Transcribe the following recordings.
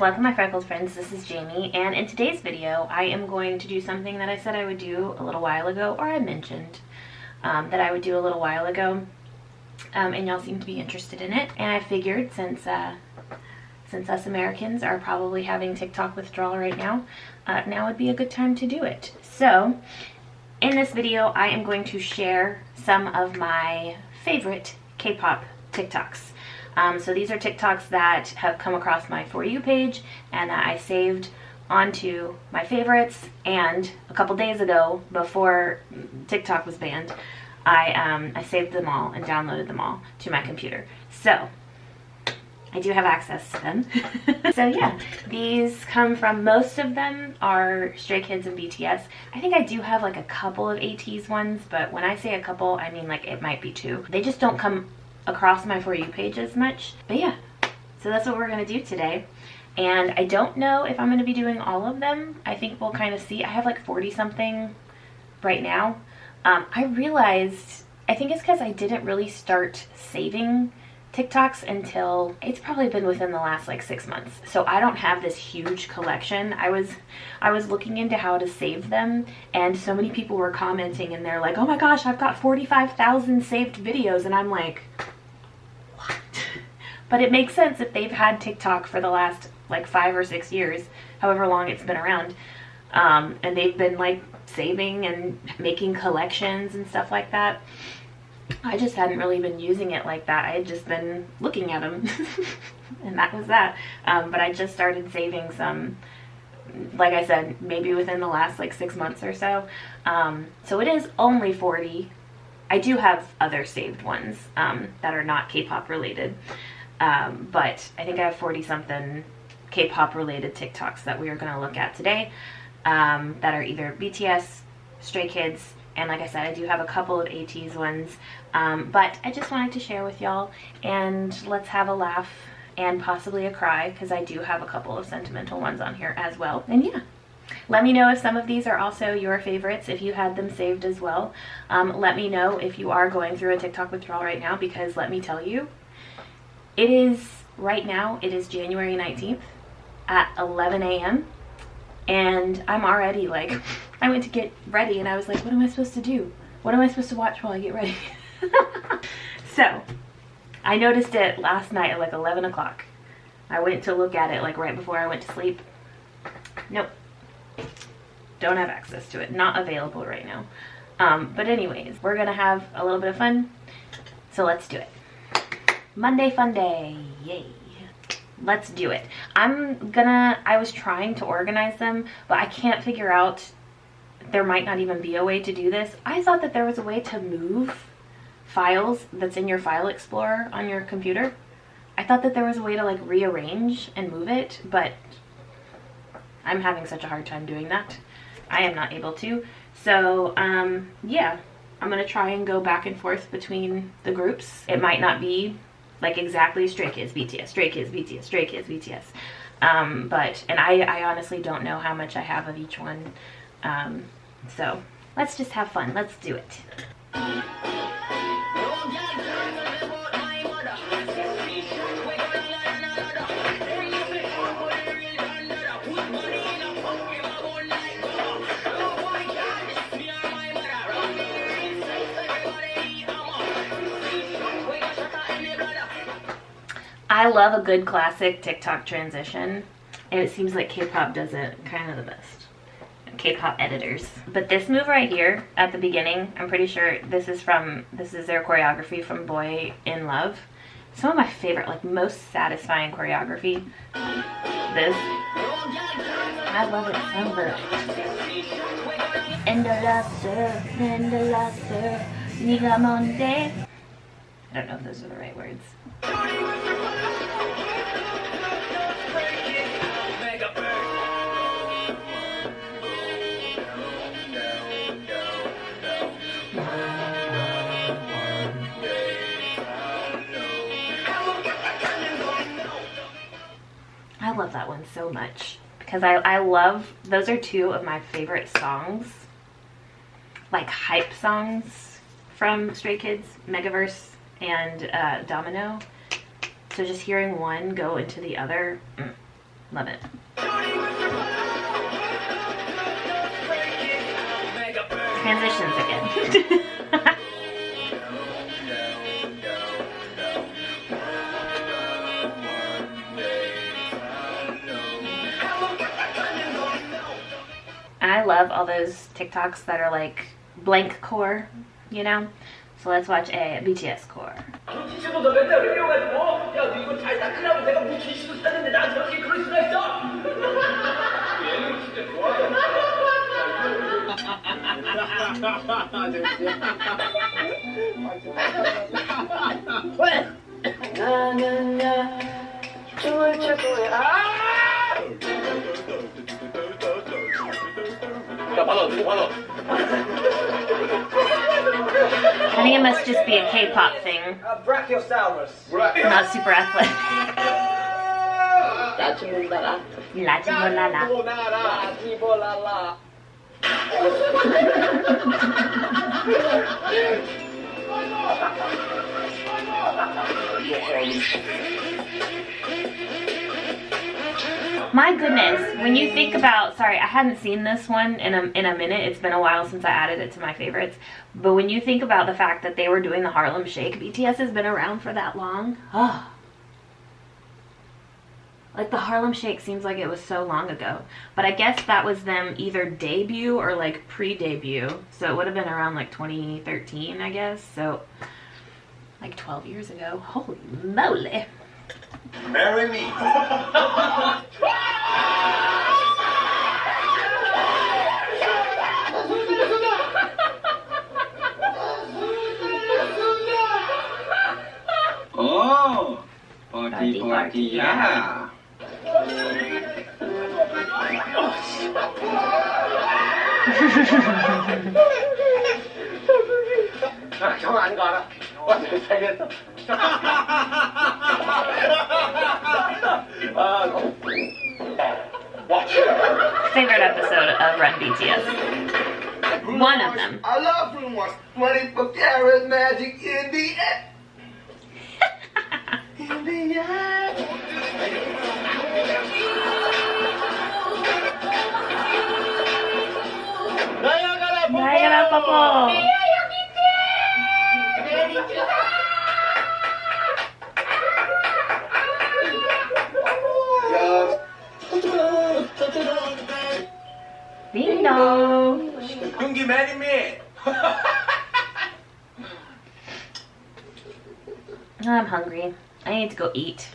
Welcome my freckled friends, this is Jamie, and in today's video I am going to do something that I said I would do a little while ago, or I mentioned that I would do a little while ago, and y'all seem to be interested in it. And I figured since us Americans are probably having TikTok withdrawal right now, now would be a good time to do it. So in this video I am going to share some of my favorite K-pop TikToks. So these are TikToks that have come across my For You page and that I saved onto my favorites, and a couple days ago, before TikTok was banned, I saved them all and downloaded them all to my computer. So I do have access to them. So yeah, these come from, most of them are Stray Kids and BTS. I think I do have like a couple of ATEEZ ones, but when I say a couple, I mean like it might be two. They just don't come across my For You page as much. But yeah, so that's what we're gonna do today. And I don't know if I'm gonna be doing all of them. I think we'll kind of see. I have like 40 something right now. I realized, I think it's because I didn't really start saving TikToks until, it's probably been within the last like 6 months. So I don't have this huge collection. I was looking into how to save them, and so many people were commenting and they're like, oh my gosh, I've got 45,000 saved videos, and I'm like, what? But it makes sense if they've had TikTok for the last like 5 or 6 years, however long it's been around, and they've been like saving and making collections and stuff like that. I just hadn't really been using it like that. I had just been looking at them and that was that. But I just started saving some, like I said, maybe within the last like 6 months or so. So it is only 40. I do have other saved ones that are not K-pop related. But I think I have 40 something K-pop related TikToks that we are going to look at today, that are either BTS, Stray Kids, and like I said, I do have a couple of ATEEZ ones, but I just wanted to share with y'all, and let's have a laugh and possibly a cry, because I do have a couple of sentimental ones on here as well. And yeah, let me know if some of these are also your favorites, if you had them saved as well. Let me know if you are going through a TikTok withdrawal right now, because let me tell you, it is, right now, it is January 19th at 11 a.m. and I'm already like, I went to get ready and I was like, what am I supposed to do? What am I supposed to watch while I get ready? So I noticed it last night at like 11 o'clock. I went to look at it like right before I went to sleep. Nope. Don't have access to it. Not available right now. But anyways, we're gonna have a little bit of fun. So let's do it. Monday Funday. Yay. Let's do it. I was trying to organize them, but I can't figure out, there might not even be a way to do this. I thought that there was a way to move files that's in your file explorer on your computer. I thought that there was a way to like rearrange and move it, but I'm having such a hard time doing that. I am not able to. So yeah, I'm gonna try and go back and forth between the groups. It might not be like exactly Stray Kids, BTS, Stray Kids, BTS, Stray Kids, BTS. But, and I honestly don't know how much I have of each one. So let's just have fun. Let's do it. I love a good classic TikTok transition, and it seems like K-pop does it kind of the best. K-pop editors. But this move right here at the beginning, I'm pretty sure this is their choreography from Boy in Love. Some of my favorite, like most satisfying choreography. This. I love it so much. And the laughter, 니가 뭔데? I don't know if those are the right words. I love that one so much because I love, those are two of my favorite songs, like hype songs from Stray Kids, Megaverse and Domino. So just hearing one go into the other, Love it. Transitions again. I love all those TikToks that are like blank core, you know? So let's watch a BTS core. I think it must just be a K-pop thing. Not super athletic. My goodness, when you think about, sorry, I hadn't seen this one in a minute. It's been a while since I added it to my favorites. But when you think about the fact that they were doing the Harlem Shake, BTS has been around for that long. Oh. Like the Harlem Shake seems like it was so long ago. But I guess that was them either debut or like pre-debut. So it would have been around like 2013, I guess. So like 12 years ago. Holy moly. Marry me. Oh, party, yeah. 형 아닌 거 알아? 잘했어. Favorite episode of Run BTS. One of them. I love Bruno Mars. 24 karat magic in the air. In the air. 나야가라 뽀뽀. Ding dong. Yoongi, marry me. I'm hungry. I need to go eat.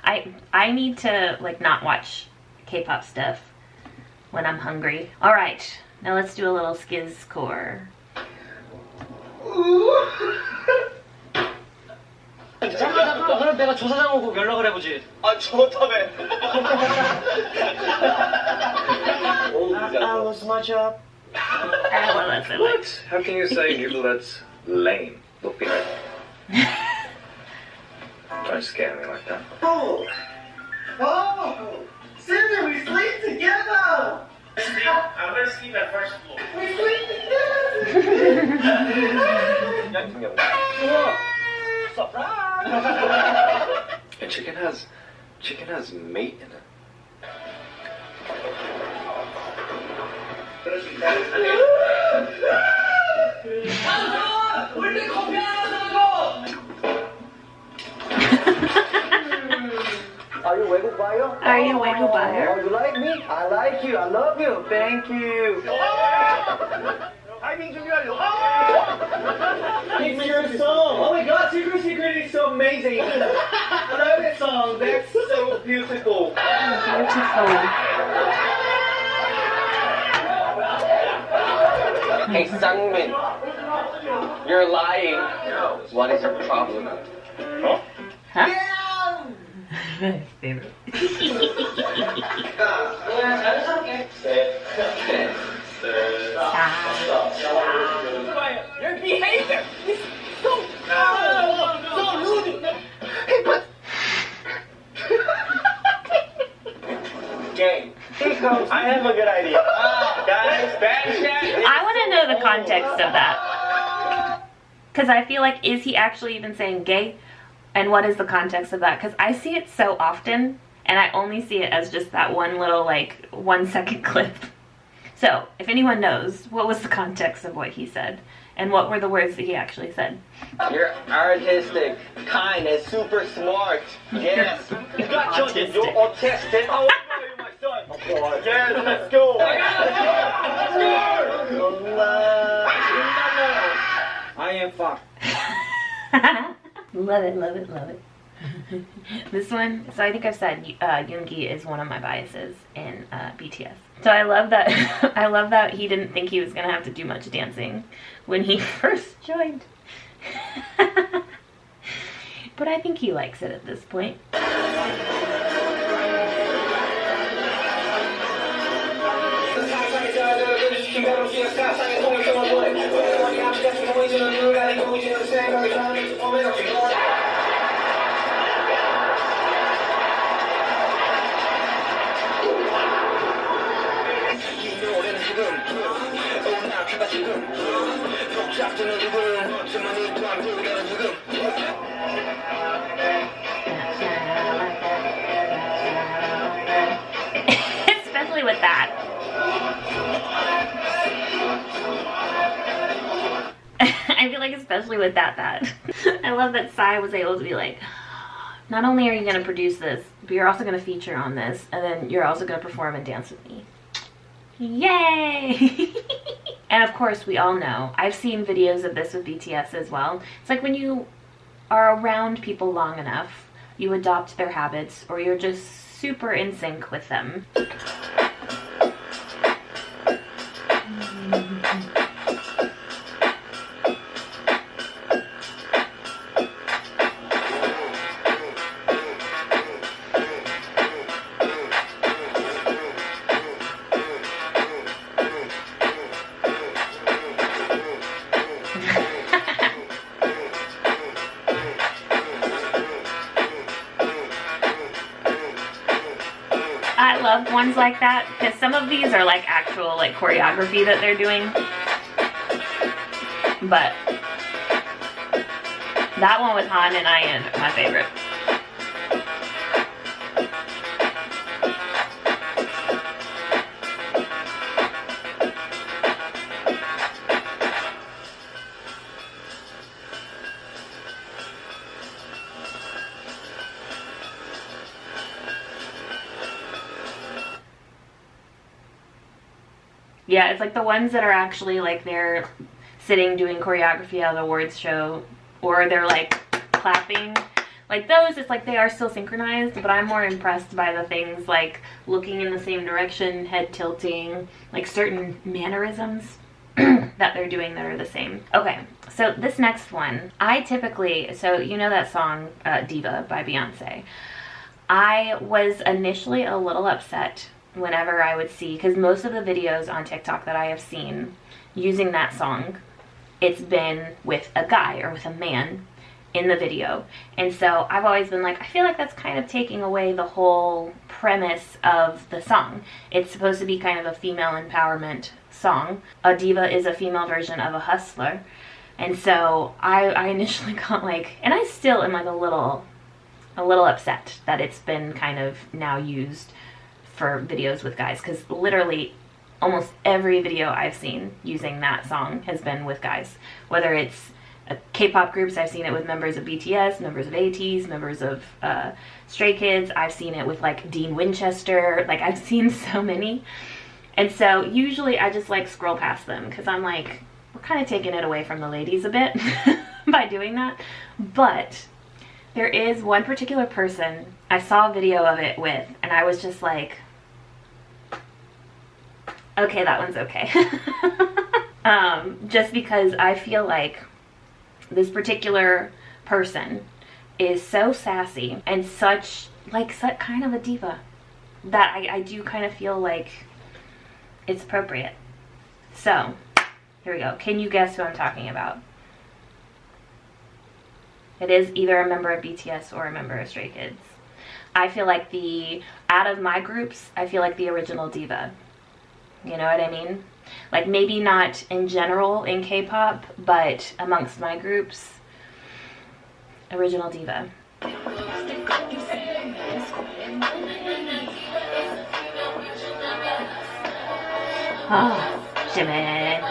I need to like not watch K-pop stuff when I'm hungry. All right, now let's do a little skiz core. 그럼 내가 조사장하고 연락을 해보지. 아, 좋다네. I lost my job. Well, that's it. What? How can you say people that's lame? Look behind me. Don't scare me like that. Oh, Cinder, we sleep together. I'm gonna sleep at first floor. We sleep together. Surprise! And chicken has meat in it. Are you 외국 buyer? Are you 외국 buyer? Oh, you like me? I like you. I love you. Thank you. 타이밍 준비하려. It's your song. Oh my God, Secret is so amazing. I love that song. That's so beautiful. Beautiful. Hey, Sungmin, you're lying. What is your problem? Huh? My favorite. Your behavior is so rude. Hey, but Game. I have a good idea. Guys, bad chat. I want to know the context of that. Because I feel like, is he actually even saying gay? And what is the context of that? Because I see it so often, and I only see it as just that one little like 1 second clip. So if anyone knows, what was the context of what he said? And what were the words that he actually said? You're artistic, kind, and super smart. Yes. You got children, you're autistic. Oh, no, my son. Of course. Yes, let's go. Let's go. I am fucked. Love it, love it, love it. This one, so I think I've said Yoongi is one of my biases in BTS. So I love that. I love that he didn't think he was gonna have to do much dancing when he first joined. But I think he likes it at this point. Especially with that. I feel like especially with that. I love that Psy was able to be like, not only are you going to produce this, but you're also going to feature on this, and then you're also going to perform and dance with me. Yay! And of course, we all know, I've seen videos of this with BTS as well. It's like when you are around people long enough, you adopt their habits, or you're just super in sync with them. I love ones like that, because some of these are like actual like choreography that they're doing. But that one with Han and Ian are my favorite. Yeah, it's like the ones that are actually like they're sitting doing choreography at an awards show, or they're like clapping. Like those, it's like they are still synchronized, but I'm more impressed by the things like looking in the same direction, head tilting, like certain mannerisms that they're doing that are the same. Okay, so this next one, I typically, so you know that song Diva by Beyonce. I was initially a little upset whenever I would see, because most of the videos on TikTok that I have seen using that song, it's been with a guy or with a man in the video. And so I've always been like, I feel like that's kind of taking away the whole premise of the song. It's supposed to be kind of a female empowerment song. A diva is a female version of a hustler. And so I initially got like, and I still am like a little upset that it's been kind of now used for videos with guys, because literally almost every video I've seen using that song has been with guys. Whether it's K-pop groups, I've seen it with members of BTS, members of ATEEZ, members of Stray Kids. I've seen it with like Dean Winchester. Like I've seen so many. And so usually I just like scroll past them, because I'm like, we're kind of taking it away from the ladies a bit by doing that. But there is one particular person I saw a video of it with, and I was just like, okay, that one's okay. Just because I feel like this particular person is so sassy and such kind of a diva that I do kind of feel like it's appropriate. So here we go. Can you guess who I'm talking about? It is either a member of BTS or a member of Stray Kids. I feel like out of my groups, I feel like the original diva. You know what I mean? Like maybe not in general in K-pop, but amongst my groups, original diva. Oh, Jimin.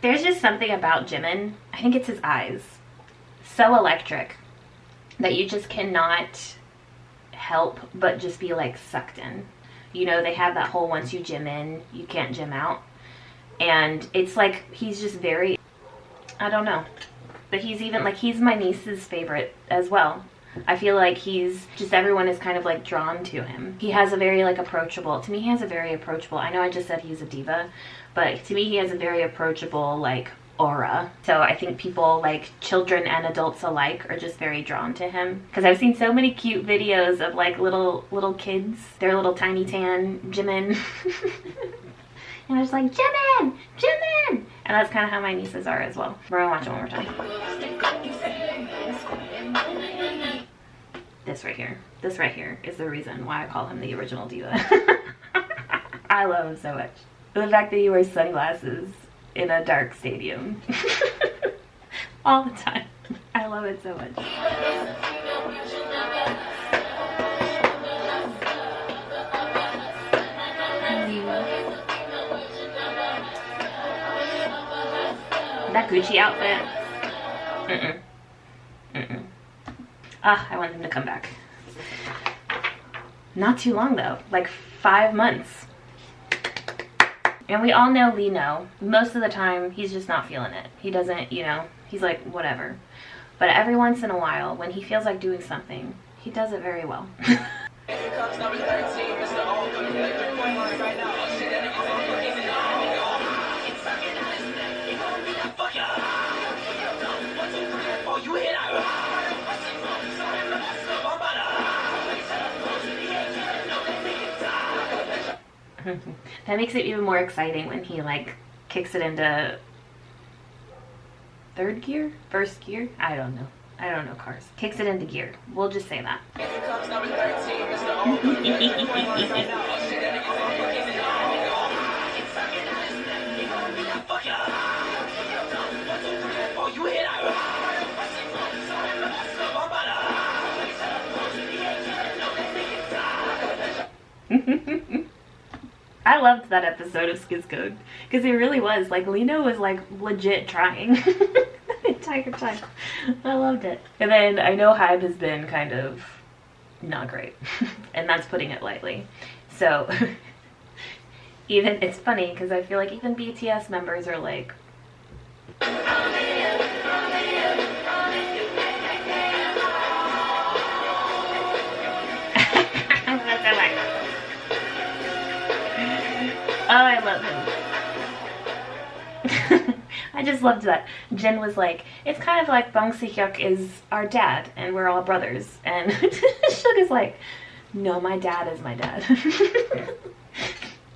There's just something about Jimin, I think it's his eyes, so electric that you just cannot help but just be like sucked in. You know, they have that whole once you gym in, you can't gym out. And it's like, he's just very, I don't know. But he's even, like, he's my niece's favorite as well. I feel like he's just, everyone is kind of like drawn to him. He has a very like approachable, to me he has a very approachable, I know I just said he's a diva, but to me he has a very approachable like aura. So I think people, like children and adults alike, are just very drawn to him. Because I've seen so many cute videos of like little kids, their little tiny tan Jimin. And I was like, Jimin! Jimin! And that's kind of how my nieces are as well. We're gonna watch it one more time. This right here is the reason why I call him the original diva. I love him so much. The fact that he wears sunglasses in a dark stadium. All the time. I love it so much. That Gucci outfit. Ah, I want them to come back. Not too long though, like 5 months. And we all know Lino. Most of the time, he's just not feeling it. He doesn't, you know, he's like, whatever. But every once in a while, when he feels like doing something, he does it very well. That makes it even more exciting when he like kicks it into third gear? First gear? I don't know. I don't know cars. Kicks it into gear. We'll just say that. I loved that episode of Skiz Code because it really was like Lino was like legit trying the entire time. I loved it. And then I know Hybe has been kind of not great, and that's putting it lightly. So even it's funny because I feel like even BTS members are like. Oh, I love him. I just loved that. Jin was like, it's kind of like Bang Si-hyuk is our dad and we're all brothers. And Suge is like, no, my dad is my dad.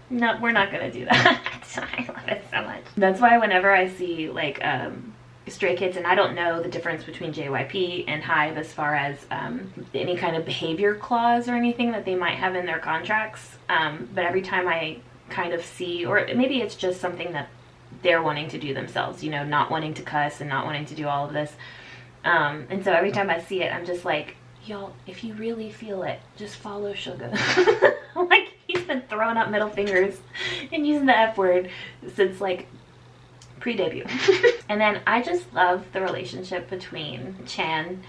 No, we're not gonna do that. I love it so much. That's why whenever I see like Stray Kids, and I don't know the difference between JYP and Hybe as far as any kind of behavior clause or anything that they might have in their contracts, but every time I kind of see, or maybe it's just something that they're wanting to do themselves, you know, not wanting to cuss and not wanting to do all of this, and so every time I see it, I'm just like, y'all, if you really feel it, just follow Suga. Like, he's been throwing up middle fingers and using the F word since like pre-debut. And then I just love the relationship between Chan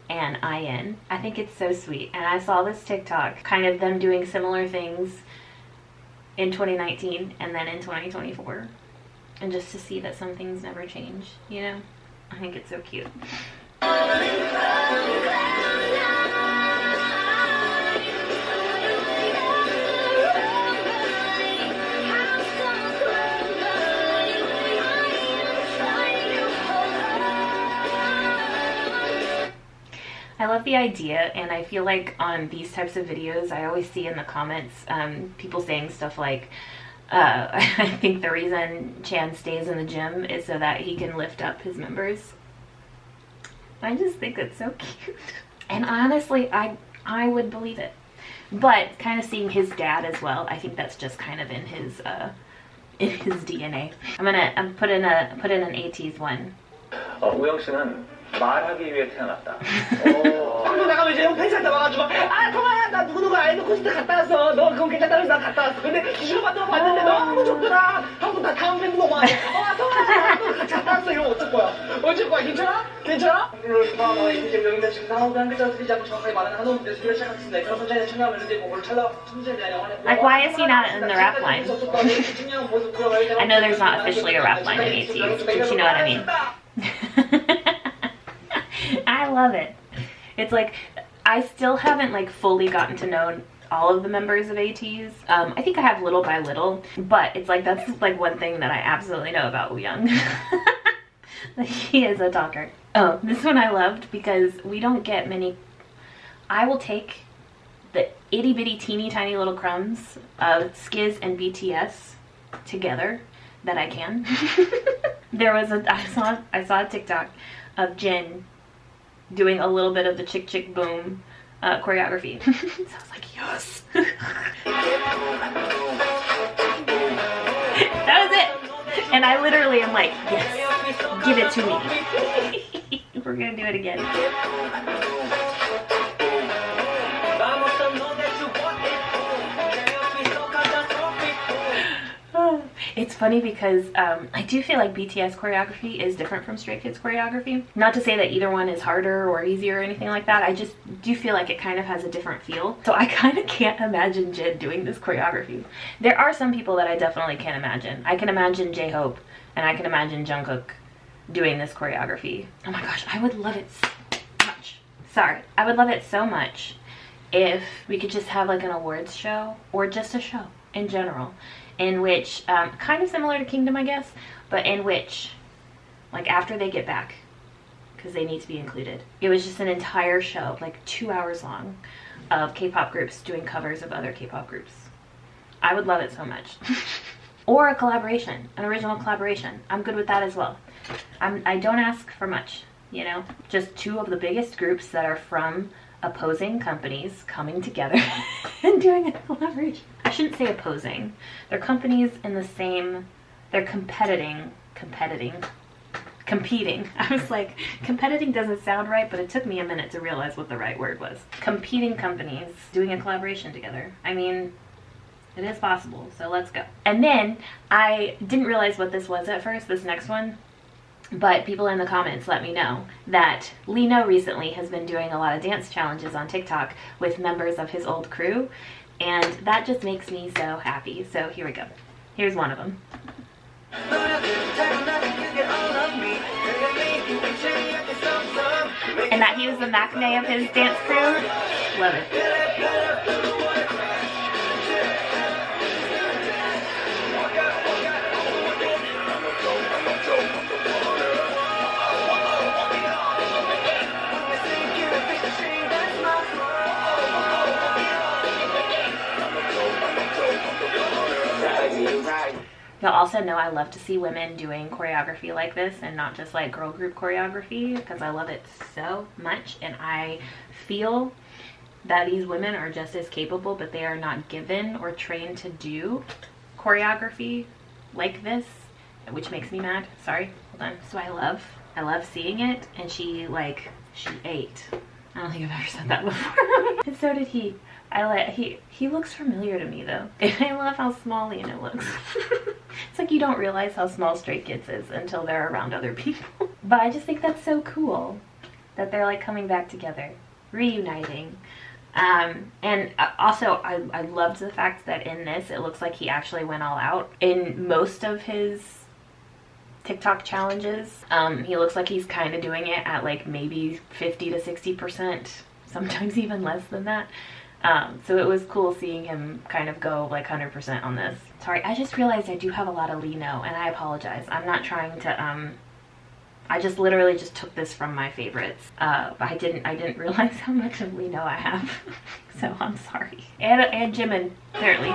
and IN. I think it's so sweet, and I saw this TikTok, kind of them doing similar things in 2019 and then in 2024, and just to see that some things never change, you know, I think it's so cute. I love the idea, and I feel like on these types of videos, I always see in the comments people saying stuff like, I think the reason Chan stays in the gym is so that he can lift up his members. I just think it's so cute. And honestly, I would believe it. But kind of seeing his dad as well, I think that's just kind of in his DNA. I'm put in an ATEEZ one. 우영 씨는 말하기 위해 태어났다. 방금 나가면 이제 형 팬사한테 와가지고 아 통아야 나 누구누구 아이돌 콘서트 갔다 왔어. 너 그건 괜찮다면서 나 갔다 왔어. 근데 이슈 받는 거 봤는데 너무 좋더라. 한국 다 다음 팬도 너무 많아. 통아야 너 같이 갔다 왔어. 이러면 어쩔 거야? 어쩔 거야? 괜찮아? 괜찮아? 뭐 이제 명인데 지금 나오고 한 글자 드리지 않고 정확하게 말하는 한국 대수를 시작했습니다. 그런 선자의 청량을 이제 뭘 찰나 천재에 대한 영화는 Like, why is he not in the rap line? I know there's not officially a rap line in ATEEZ, but you know what I mean. I love it. It's like, I still haven't like fully gotten to know all of the members of ATEEZ. I think I have little by little, but it's like, that's like one thing that I absolutely know about Wooyoung. Like, he is a talker. Oh, this one I loved because we don't get many. I will take the itty bitty teeny tiny little crumbs of Skiz and BTS together that I can. There was I saw a TikTok of Jin doing a little bit of the Chick Chick Boom choreography. So I was like, yes. That was it. And I literally am like, yes, give it to me. We're gonna do it again. It's funny because I do feel like BTS choreography is different from Stray Kids choreography. Not to say that either one is harder or easier or anything like that. I just do feel like it kind of has a different feel. So I kind of can't imagine Jin doing this choreography. There are some people that I definitely can't imagine. I can imagine J-Hope and I can imagine Jungkook doing this choreography. Oh my gosh, I would love it so much. Sorry, I would love it so much if we could just have like an awards show or just a show in general, in which, kind of similar to Kingdom, I guess, but in which, like, after they get back, because they need to be included, it was just an entire show, like 2 hours long, of K-pop groups doing covers of other K-pop groups. I would love it so much. Or a collaboration, an original collaboration. I'm good with that as well. I don't ask for much, you know? Just two of the biggest groups that are from opposing companies coming together and doing a collaboration. I shouldn't say opposing. They're companies in the same, they're competing. I was like, competing doesn't sound right, but it took me a minute to realize what the right word was. Competing companies doing a collaboration together. I mean, it is possible, so let's go. And then, I didn't realize what this was at first, this next one. But people in the comments let me know that Lino recently has been doing a lot of dance challenges on TikTok with members of his old crew, and that just makes me so happy. So here we go. Here's one of them. And that he was the maknae of his dance crew. Love it. You'll also know I love to see women doing choreography like this and not just like girl group choreography, because I love it so much, and I feel that these women are just as capable, but they are not given or trained to do choreography like this, which makes me mad. Sorry, hold on. So I love seeing it, and she ate. I don't think I've ever said that before. And so did he. He looks familiar to me though. And I love how small Lena looks. It's like you don't realize how small Stray Kids is until they're around other people. But I just think that's so cool that they're like coming back together, reuniting. And also I loved the fact that in this it looks like he actually went all out. In most of his TikTok challenges, he looks like he's kind of doing it at like maybe 50 to 60%, sometimes even less than that. So it was cool seeing him kind of go like 100% on this. Sorry, I just realized I do have a lot of Lino, and I apologize. I'm not trying to, I just literally just took this from my favorites. But I didn't realize how much of Lino I have. So I'm sorry. And Jimin, apparently.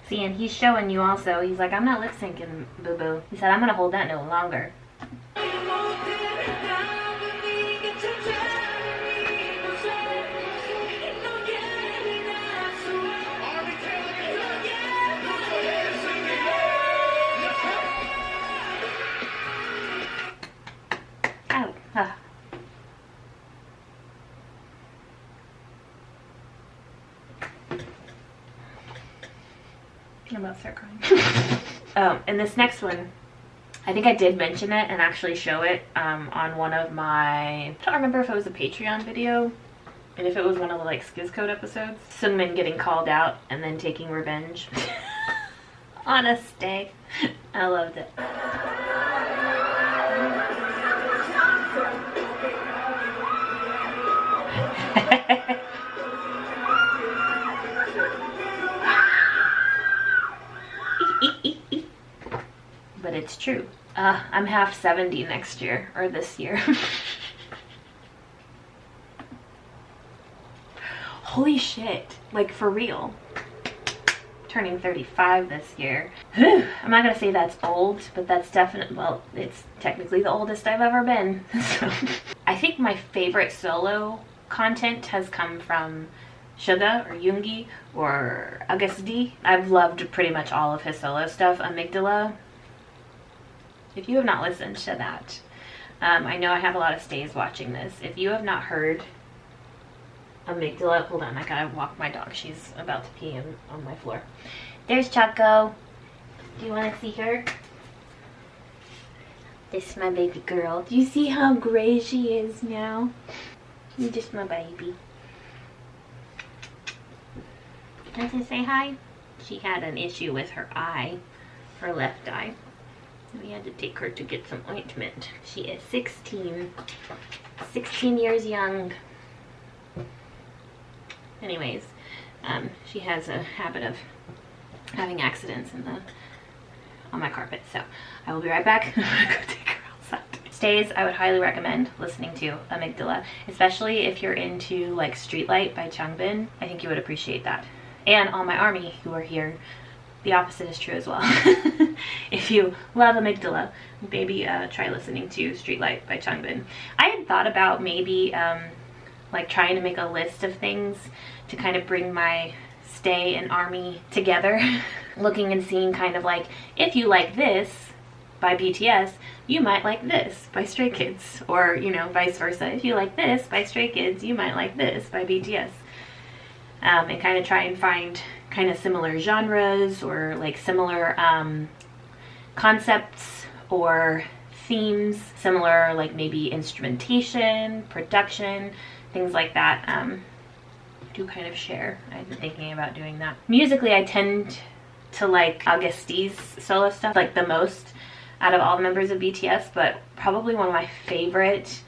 See, and he's showing you also, he's like, I'm not lip syncing, boo-boo. He said, I'm gonna hold that no longer. Ah. I'm about to start crying. And this next one, I think I did mention it and actually show it on one of my, I don't remember if it was a Patreon video and if it was one of the like Skiz Code episodes. Seungmin getting called out and then taking revenge on a stay. I loved it. But it's true. I'm half 70 next year, or this year. Holy shit, like for real. Turning 35 this year. I'm not gonna say that's old, but that's definitely, well, it's technically the oldest I've ever been. So. I think my favorite solo content has come from Suga or Yoongi or Agust. I've loved pretty much all of his solo stuff. Amygdala. If you have not listened to that, I know I have a lot of stays watching this. If you have not heard Amygdala, hold on, I gotta walk my dog. She's about to pee on my floor. There's Choco. Do you want to see her? This is my baby girl. Do you see how gray she is now? You're just my baby. Want to say hi? She had an issue with her eye, her left eye. We had to take her to get some ointment. She is 16 years young. Anyways, she has a habit of having accidents on my carpet, so I will be right back. I'm gonna go take her outside. Stays, I would highly recommend listening to Amygdala, especially if you're into like Streetlight by Changbin. I think you would appreciate that. And all my army who are here, the opposite is true as well. If you love Amygdala, maybe try listening to Streetlight by Changbin. I had thought about maybe like trying to make a list of things to kind of bring my stay and army together. Looking and seeing kind of like, if you like this by BTS, you might like this by Stray Kids, or you know, vice versa. If you like this by Stray Kids, you might like this by BTS. And kind of try and find kind of similar genres or like similar concepts or themes, similar like maybe instrumentation, production, things like that. Do kind of share. I've been thinking about doing that. Musically, I tend to like Agust's solo stuff like the most out of all the members of BTS, but probably one of my favorite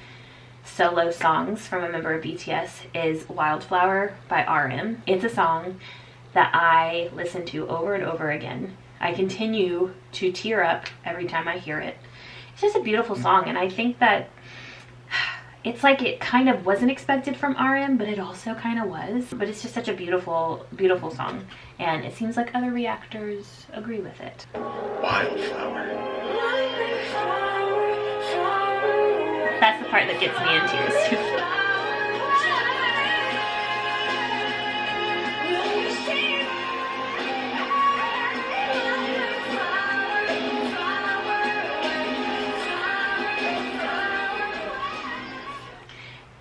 solo songs from a member of BTS is Wildflower by RM. It's a song that I listen to over and over again. I continue to tear up every time I hear it. It's just a beautiful song, and I think that it's like it kind of wasn't expected from RM, but it also kind of was. But it's just such a beautiful, beautiful song, and it seems like other reactors agree with it. Wildflower. That's the part that gets me in tears.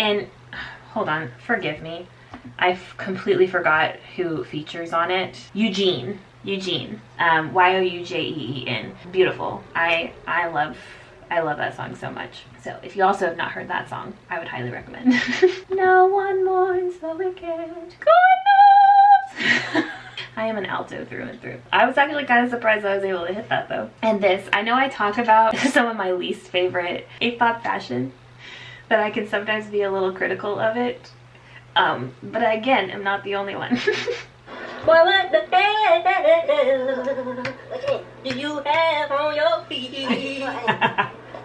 And hold on, forgive me. I completely forgot who features on it. Eugene. Y-O-U-J-E-E-N. Beautiful. I love that song so much. So if you also have not heard that song, I would highly recommend. No one mourns the wicked. God knows. I am an alto through and through. I was actually kind of surprised I was able to hit that though. And this, I know I talk about some of my least favorite K-pop fashion, that I can sometimes be a little critical of it. But again, I'm not the only one. Boy, what the hell do you have on your feet?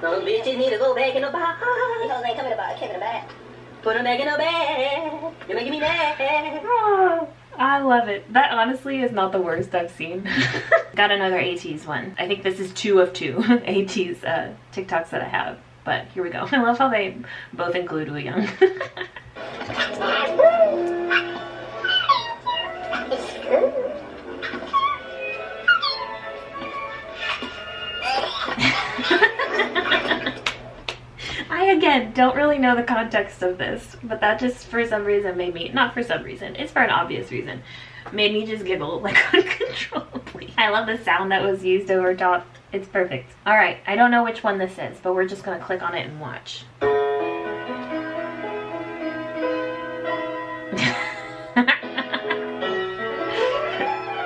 Those bitches need to go back in the box. These hoes ain't coming to buy, in the bag. Put them back in the bag. You're making me mad. Oh, I love it. That honestly is not the worst I've seen. Got another ATEEZ one. I think this is 2 of 2 ATEEZ TikToks that I have. But here we go. I love how they both include Woo Young. I, again, don't really know the context of this, but that just for some reason made me, not for some reason, it's for an obvious reason, made me just giggle like uncontrollably. I love the sound that was used over top. It's perfect. All right, I don't know which one this is, but we're just gonna click on it and watch.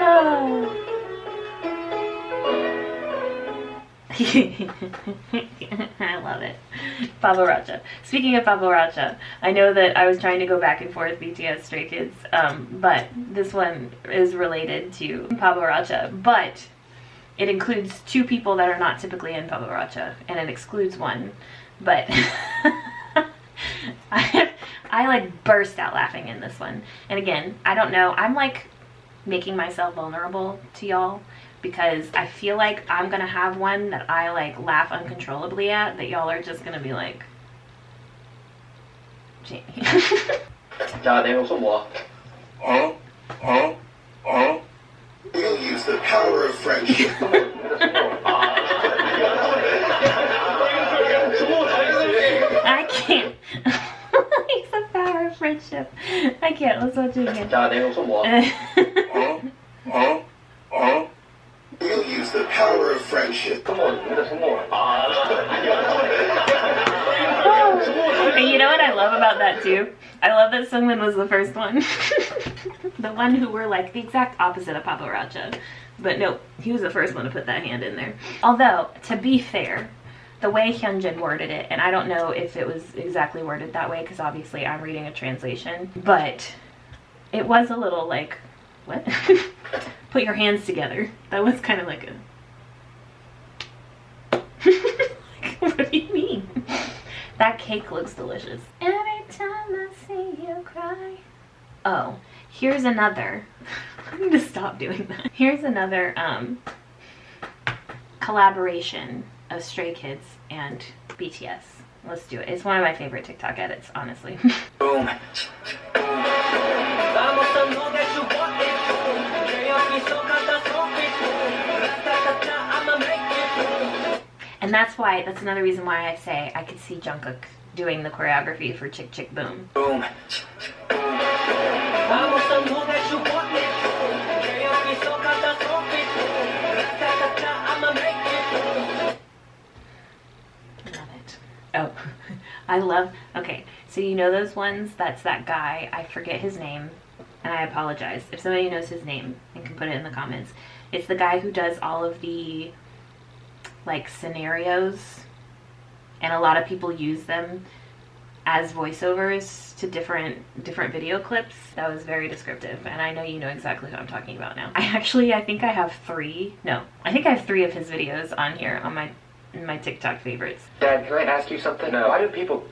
Oh. I love it. Paparazza. Speaking of paparazza, I know that I was trying to go back and forth BTS Stray Kids, but this one is related to paparazza, but it includes two people that are not typically in paparazza, and it excludes one, but I like burst out laughing in this one. And again, I don't know, I'm like making myself vulnerable to y'all, because I feel like I'm gonna have one that I like laugh uncontrollably at that y'all are just gonna be like, Jamie. 자, 내용 뭐? We'll use the power of friendship. I can't. It's the power of friendship. I can't. Let's watch it again. 자, 내용 뭐? We'll use the power of friendship. And you know what I love about that too? I love that Sungmin was the first one. The one who were like the exact opposite of paparazza. But no, he was the first one to put that hand in there. Although, to be fair, the way Hyunjin worded it, and I don't know if it was exactly worded that way because obviously I'm reading a translation, but it was a little like, what? Put your hands together. That was kind of like a... What do you mean? That cake looks delicious. Every time I see you cry. Oh, here's another. I need to stop doing that. Here's another collaboration of Stray Kids and BTS. Let's do it. It's one of my favorite TikTok edits, honestly. Boom. And that's why, that's another reason why I say I could see Jungkook doing the choreography for Chick Chick Boom. Boom. Oh, I love, okay, so you know those ones, that's that guy, I forget his name, and I apologize. If somebody knows his name and can put it in the comments. It's the guy who does all of the, like, scenarios, and a lot of people use them as voiceovers to different video clips. That was very descriptive, and I know you know exactly who I'm talking about now. I think I have three of his videos on here on my TikTok favorites. Dad, can I ask you something? No. Why do people...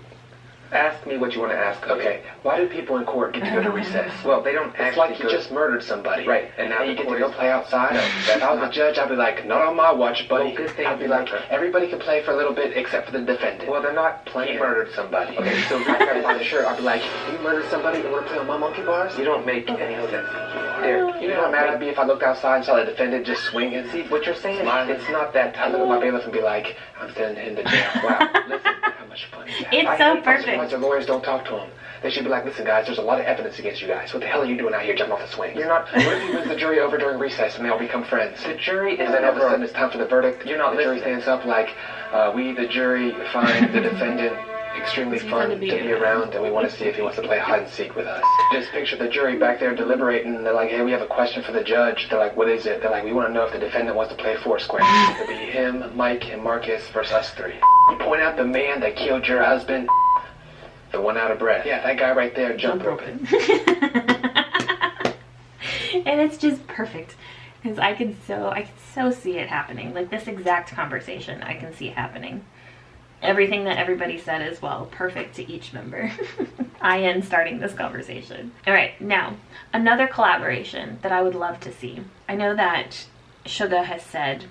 Ask me what you want to ask. Okay. Why do people in court get to go to recess? Well, they don't actually. It's like you just murdered somebody. Right. And now you get to go play outside. If I was a judge, I'd be like, not on my watch, buddy. Well, good thing. I'd be like, everybody can play for a little bit except for the defendant. Well, they're not playing. You murdered somebody. Okay, so I gotta find a shirt. I'd be like, you murdered somebody and want to play on my monkey bars? You don't make any sense. Derek, you know how mad I'd be if I looked outside and saw the defendant just swinging? See, what you're saying, it's not that. I look at my bailiff and be like, I'm sending him to jail. Wow, listen, how much fun is that? It's so perfect. The lawyers don't talk to him. They should be like, listen guys, there's a lot of evidence against you guys. What the hell are you doing out here jumping off the swing? You're not, what if you wins the jury over during recess and they all become friends? The jury is then all of a sudden it's time for the verdict. You're not, the jury stands up like, we the jury find the defendant extremely fun to be around and we want to see if he wants to play hide and seek with us. Just picture the jury back there deliberating and they're like, hey, we have a question for the judge. They're like, what is it? They're like, we want to know if the defendant wants to play Foursquare. It'll be him, Mike, and Marcus versus us three. You point out the man that killed your husband. The one out of breath. Yeah, that guy right there, jump roping. And it's just perfect. Because I can so see it happening. Like this exact conversation, I can see it happening. Everything that everybody said as well, perfect to each member. I am starting this conversation. All right, now, another collaboration that I would love to see. I know that Suga has said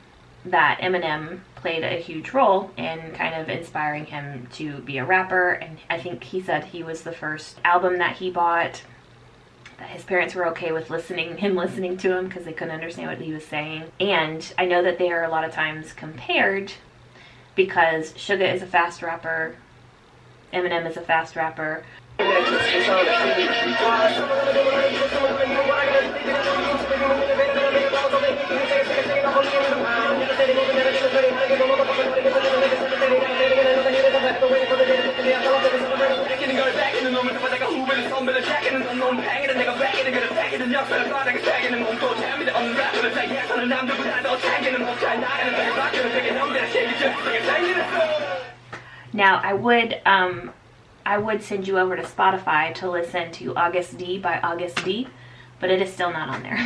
that Eminem played a huge role in kind of inspiring him to be a rapper, and I think he said he was the first album that he bought that his parents were okay with listening to him because they couldn't understand what he was saying. And I know that they are a lot of times compared because Suga is a fast rapper, Eminem is a fast rapper. Now I would send you over to Spotify to listen to August D by August D, but it is still not on there.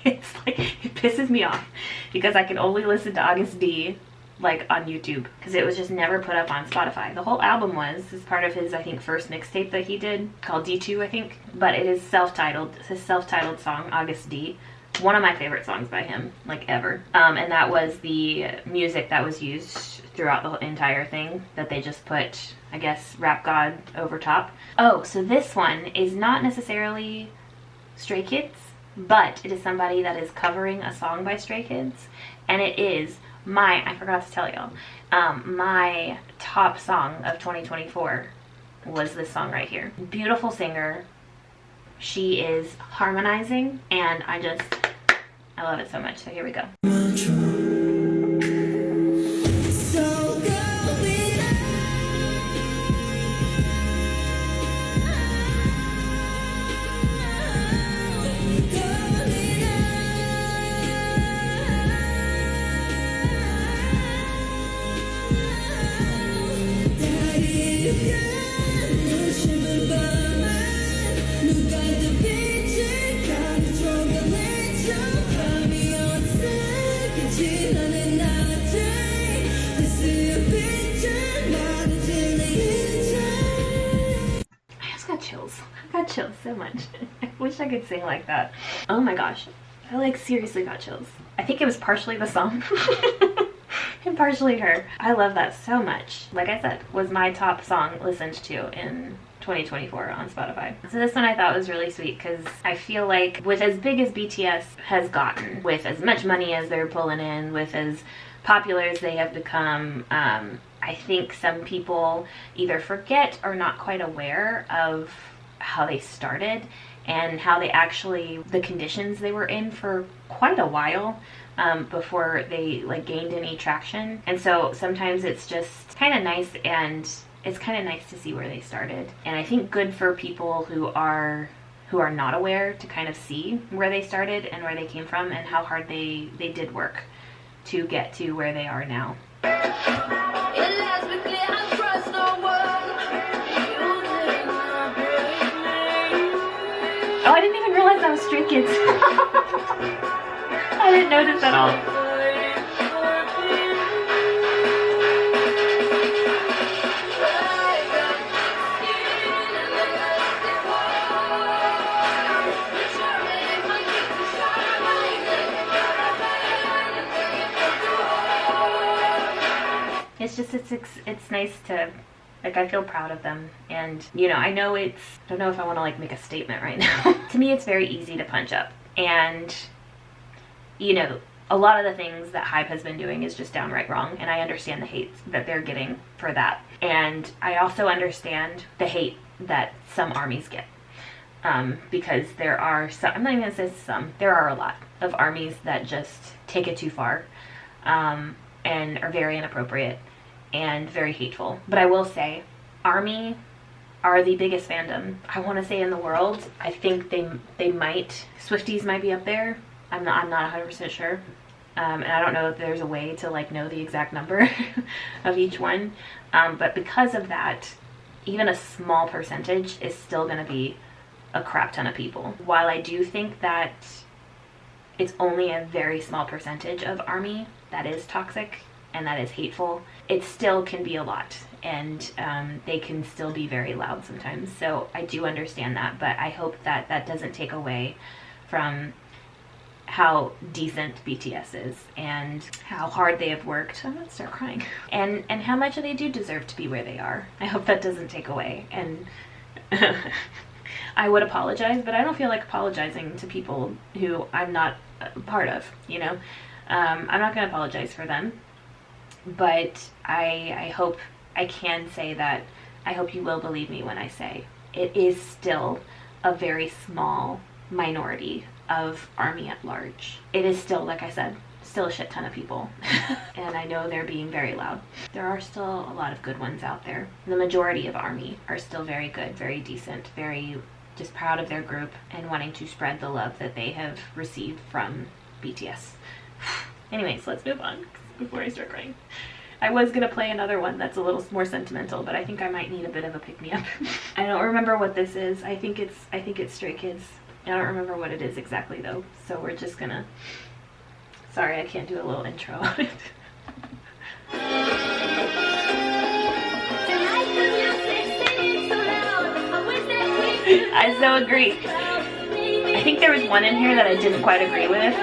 It's like, it pisses me off because I can only listen to August D like on YouTube because it was just never put up on Spotify. The whole album was as part of his, I think, first mixtape that he did called D2, I think, but it is self-titled. It's his self-titled song, August D. One of my favorite songs by him, like ever. And that was the music that was used throughout the entire thing that they just put, I guess, Rap God over top. Oh, so this one is not necessarily Stray Kids, but it is somebody that is covering a song by Stray Kids, and it is I forgot to tell y'all, my top song of 2024 was this song right here. Beautiful singer. She is harmonizing, and I love it so much. So here we go. I got chills so much. I wish I could sing like that. Oh my gosh. I like seriously got chills. I think it was partially the song and partially her. I love that so much. Like I said, was my top song listened to in 2024 on Spotify. So this one I thought was really sweet because I feel like with as big as BTS has gotten, with as much money as they're pulling in, with as popular as they have become, I think some people either forget or not quite aware of how they started and how they actually, the conditions they were in for quite a while before they like gained any traction. And so sometimes it's just kind of nice, and it's kind of nice to see where they started. And I think good for people who are not aware to kind of see where they started and where they came from and how hard they did work to get to where they are now. Oh, I didn't even realize that was Stray Kids. I didn't notice at all. It's nice to, like, I feel proud of them. And, you know, I know I don't know if I want to like make a statement right now. To me, it's very easy to punch up. And, you know, a lot of the things that Hype has been doing is just downright wrong. And I understand the hate that they're getting for that. And I also understand the hate that some armies get. Because there are some, I'm not even going to say some, there are a lot of armies that just take it too far. And are very inappropriate and very hateful. But I will say, ARMY are the biggest fandom, I want to say, in the world. I think they might, Swifties might be up there. I'm not 100% sure. And I don't know if there's a way to like know the exact number of each one. But because of that, even a small percentage is still going to be a crap ton of people. While I do think that it's only a very small percentage of ARMY that is toxic and that is hateful, it still can be a lot, and they can still be very loud sometimes. So I do understand that, but I hope that that doesn't take away from how decent BTS is and how hard they have worked. I'm gonna start crying. And how much they do deserve to be where they are. I hope that doesn't take away. And I would apologize, but I don't feel like apologizing to people who I'm not a part of, you know? I'm not gonna apologize for them. But I hope I can say that I hope you will believe me when I say it is still a very small minority of ARMY at large. It is still, like I said, still a shit ton of people. And I know they're being very loud. There are still a lot of good ones out there. The majority of ARMY are still very good, very decent, very just proud of their group and wanting to spread the love that they have received from BTS. Anyways, let's move on before I start crying. I was gonna play another one that's a little more sentimental, but I think I might need a bit of a pick-me-up. I don't remember what this is. I think it's Stray Kids. I don't remember what it is exactly though, so we're just gonna... Sorry, I can't do a little intro on it. I so agree. I think there was one in here that I didn't quite agree with.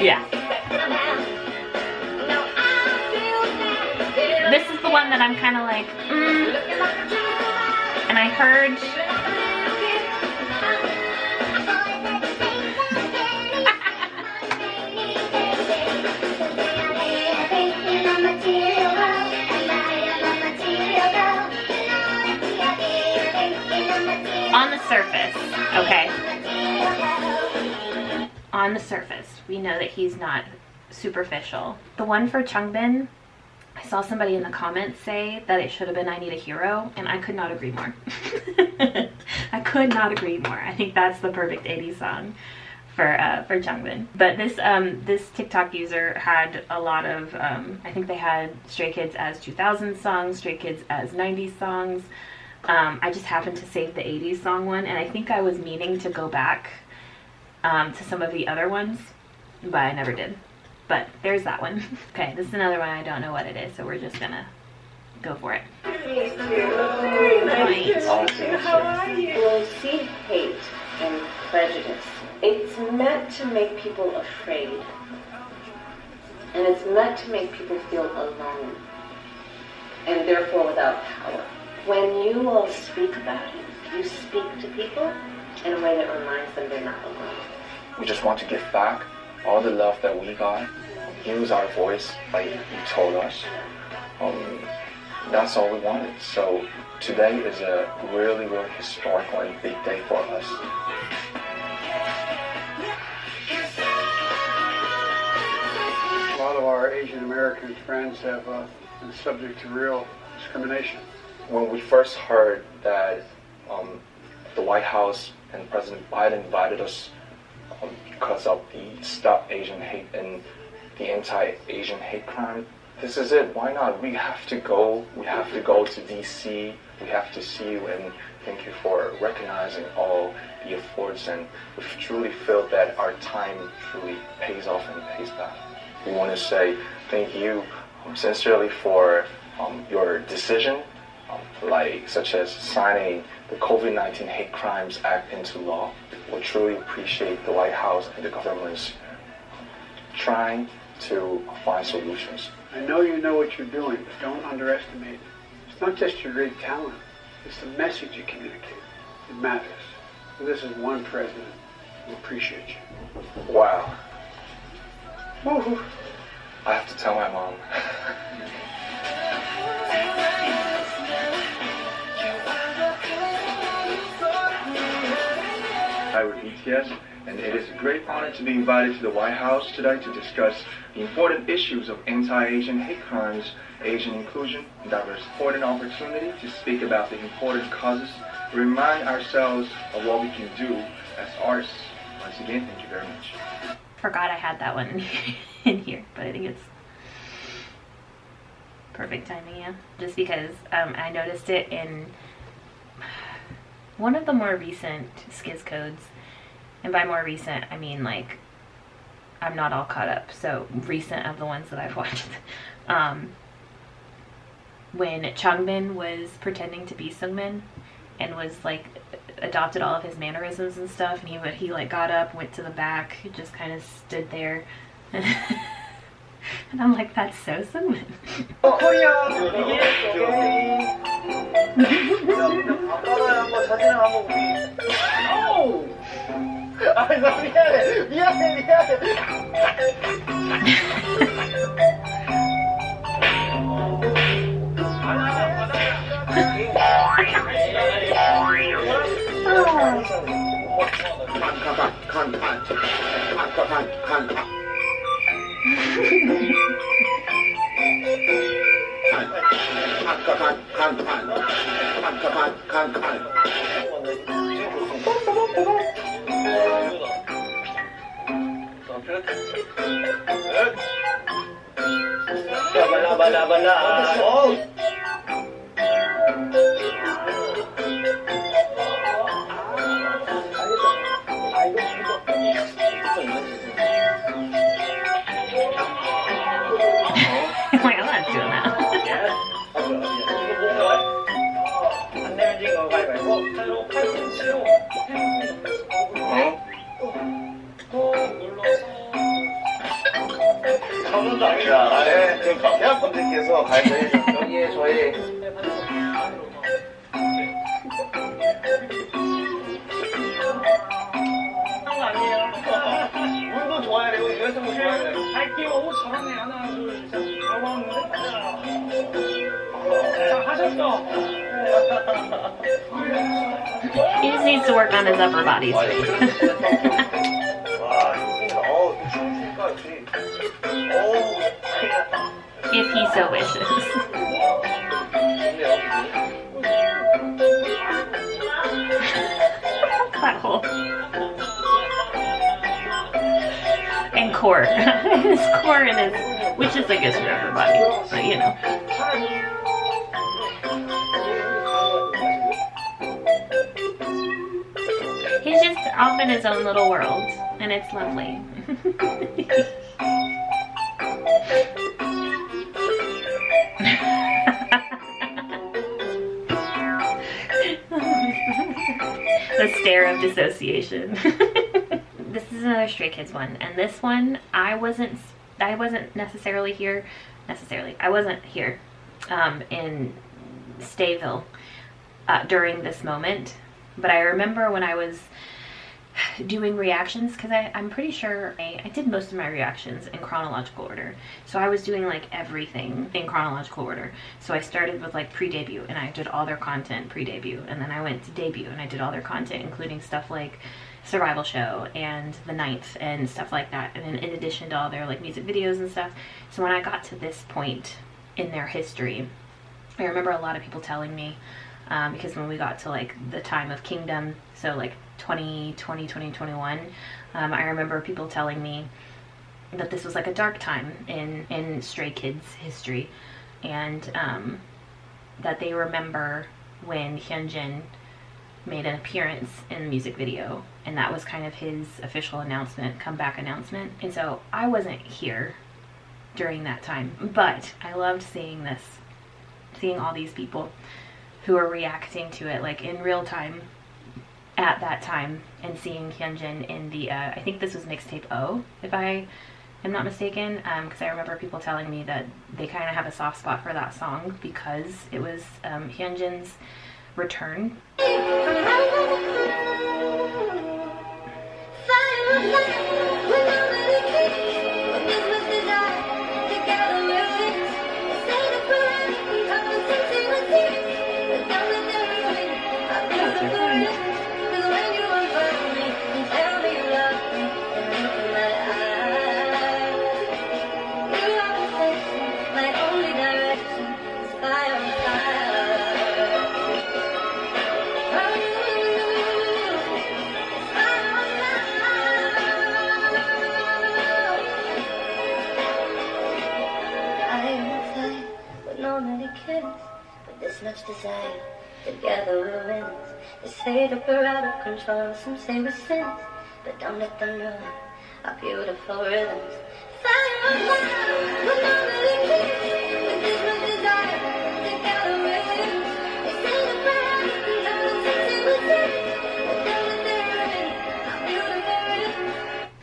Yeah. This is the one that I'm kind of like, And I heard... On the surface, okay. On the surface, we know that he's not superficial. The one for Changbin, I saw somebody in the comments say that it should have been I Need a Hero, and I could not agree more. I could not agree more. I think that's the perfect 80s song for Changbin. But this TikTok user had a lot of, I think they had Stray Kids as 2000 songs, Stray Kids as 90s songs. I just happened to save the 80s song one, and I think I was meaning to go back to some of the other ones, but I never did. But there's that one. Okay, this is another one. I don't know what it is, so we're just gonna go for it. How are you? We'll see hate and prejudice. It's meant to make people afraid. And it's meant to make people feel alone. And therefore without power. When you all speak about it, you speak to people in a way that reminds them they're not alone. We just want to give back all the love that we got. Use our voice like you told us. That's all we wanted. So today is a really, really historical and big day for us. A lot of our Asian American friends have been subject to real discrimination. When we first heard that the White House and President Biden invited us because of the Stop Asian Hate and the anti-Asian hate crime, this is it. Why not? We have to go. We have to go to DC. We have to see you, and thank you for recognizing all the efforts, and we truly feel that our time truly pays off and pays back. We want to say thank you sincerely for your decision, such as signing the COVID-19 Hate Crimes Act into law. We truly appreciate the White House and the government's trying to find solutions. I know you know what you're doing, but don't underestimate it. It's not just your great talent, it's the message you communicate. It matters. And this is one president who appreciates you. Wow. Woo-hoo. I have to tell my mom. Hi, we're BTS, and it is a great honor to be invited to the White House today to discuss the important issues of anti-Asian hate crimes, Asian inclusion, and diversity. Important opportunity to speak about the important causes, remind ourselves of what we can do as artists. Once again, thank you very much. Forgot I had that one in here, but I think it's perfect timing, yeah. Just because I noticed it in one of the more recent Skiz codes, and by more recent I mean like I'm not all caught up, so recent of the ones that I've watched. When Changbin was pretending to be Sungmin and was like adopted all of his mannerisms and stuff, and he like got up, went to the back, he just kind of stood there. And I'm like, that's so soothing. 코리아 이게 아빠가 한번 사진을 한번 우리 아니 나 미안해 Wait, I'm not doing that. 저는 아니라 대학 분들께서 가르쳐주신 여기에 저의 운도 좋아야 되고 유연성도 좋아야 되고 할게요. 오 잘하네. 하나 둘셋 잘 왔는데 잘 하셨어. He just needs to work on his upper body. 와 좋으니까 역시 If he so wishes. Butthole. And core. His core and his, which is I guess your upper body, but you know. He's just off in his own little world, and it's lovely. The stare of dissociation. This is another Stray Kids one, and this one I wasn't necessarily here. I wasn't here in Stayville during this moment, but I remember when I was doing reactions, because I'm pretty sure I did most of my reactions in chronological order, so I was doing like everything in chronological order. So I started with like pre-debut, and I did all their content pre-debut, and then I went to debut and I did all their content, including stuff like Survival Show and The Ninth and stuff like that, and then in addition to all their like music videos and stuff. So when I got to this point in their history, I remember a lot of people telling me, because when we got to like the time of Kingdom, so like 2020, 2021, I remember people telling me that this was like a dark time in Stray Kids history, and that they remember when Hyunjin made an appearance in the music video, and that was kind of his official announcement, comeback announcement. And so I wasn't here during that time, but I loved seeing this, seeing all these people who are reacting to it like in real time at that time, and seeing Hyunjin in the I think this was mixtape O, if I am not mistaken, because I remember people telling me that they kind of have a soft spot for that song because it was Hyunjin's return. Much desire, together we'll win. They say that we're out of control, some say we're sins, but don't let them know our beautiful rhythms. Fire on fire, we're not really kids, with this much desire, together we'll win. They say that we're out of control, some say we're sins,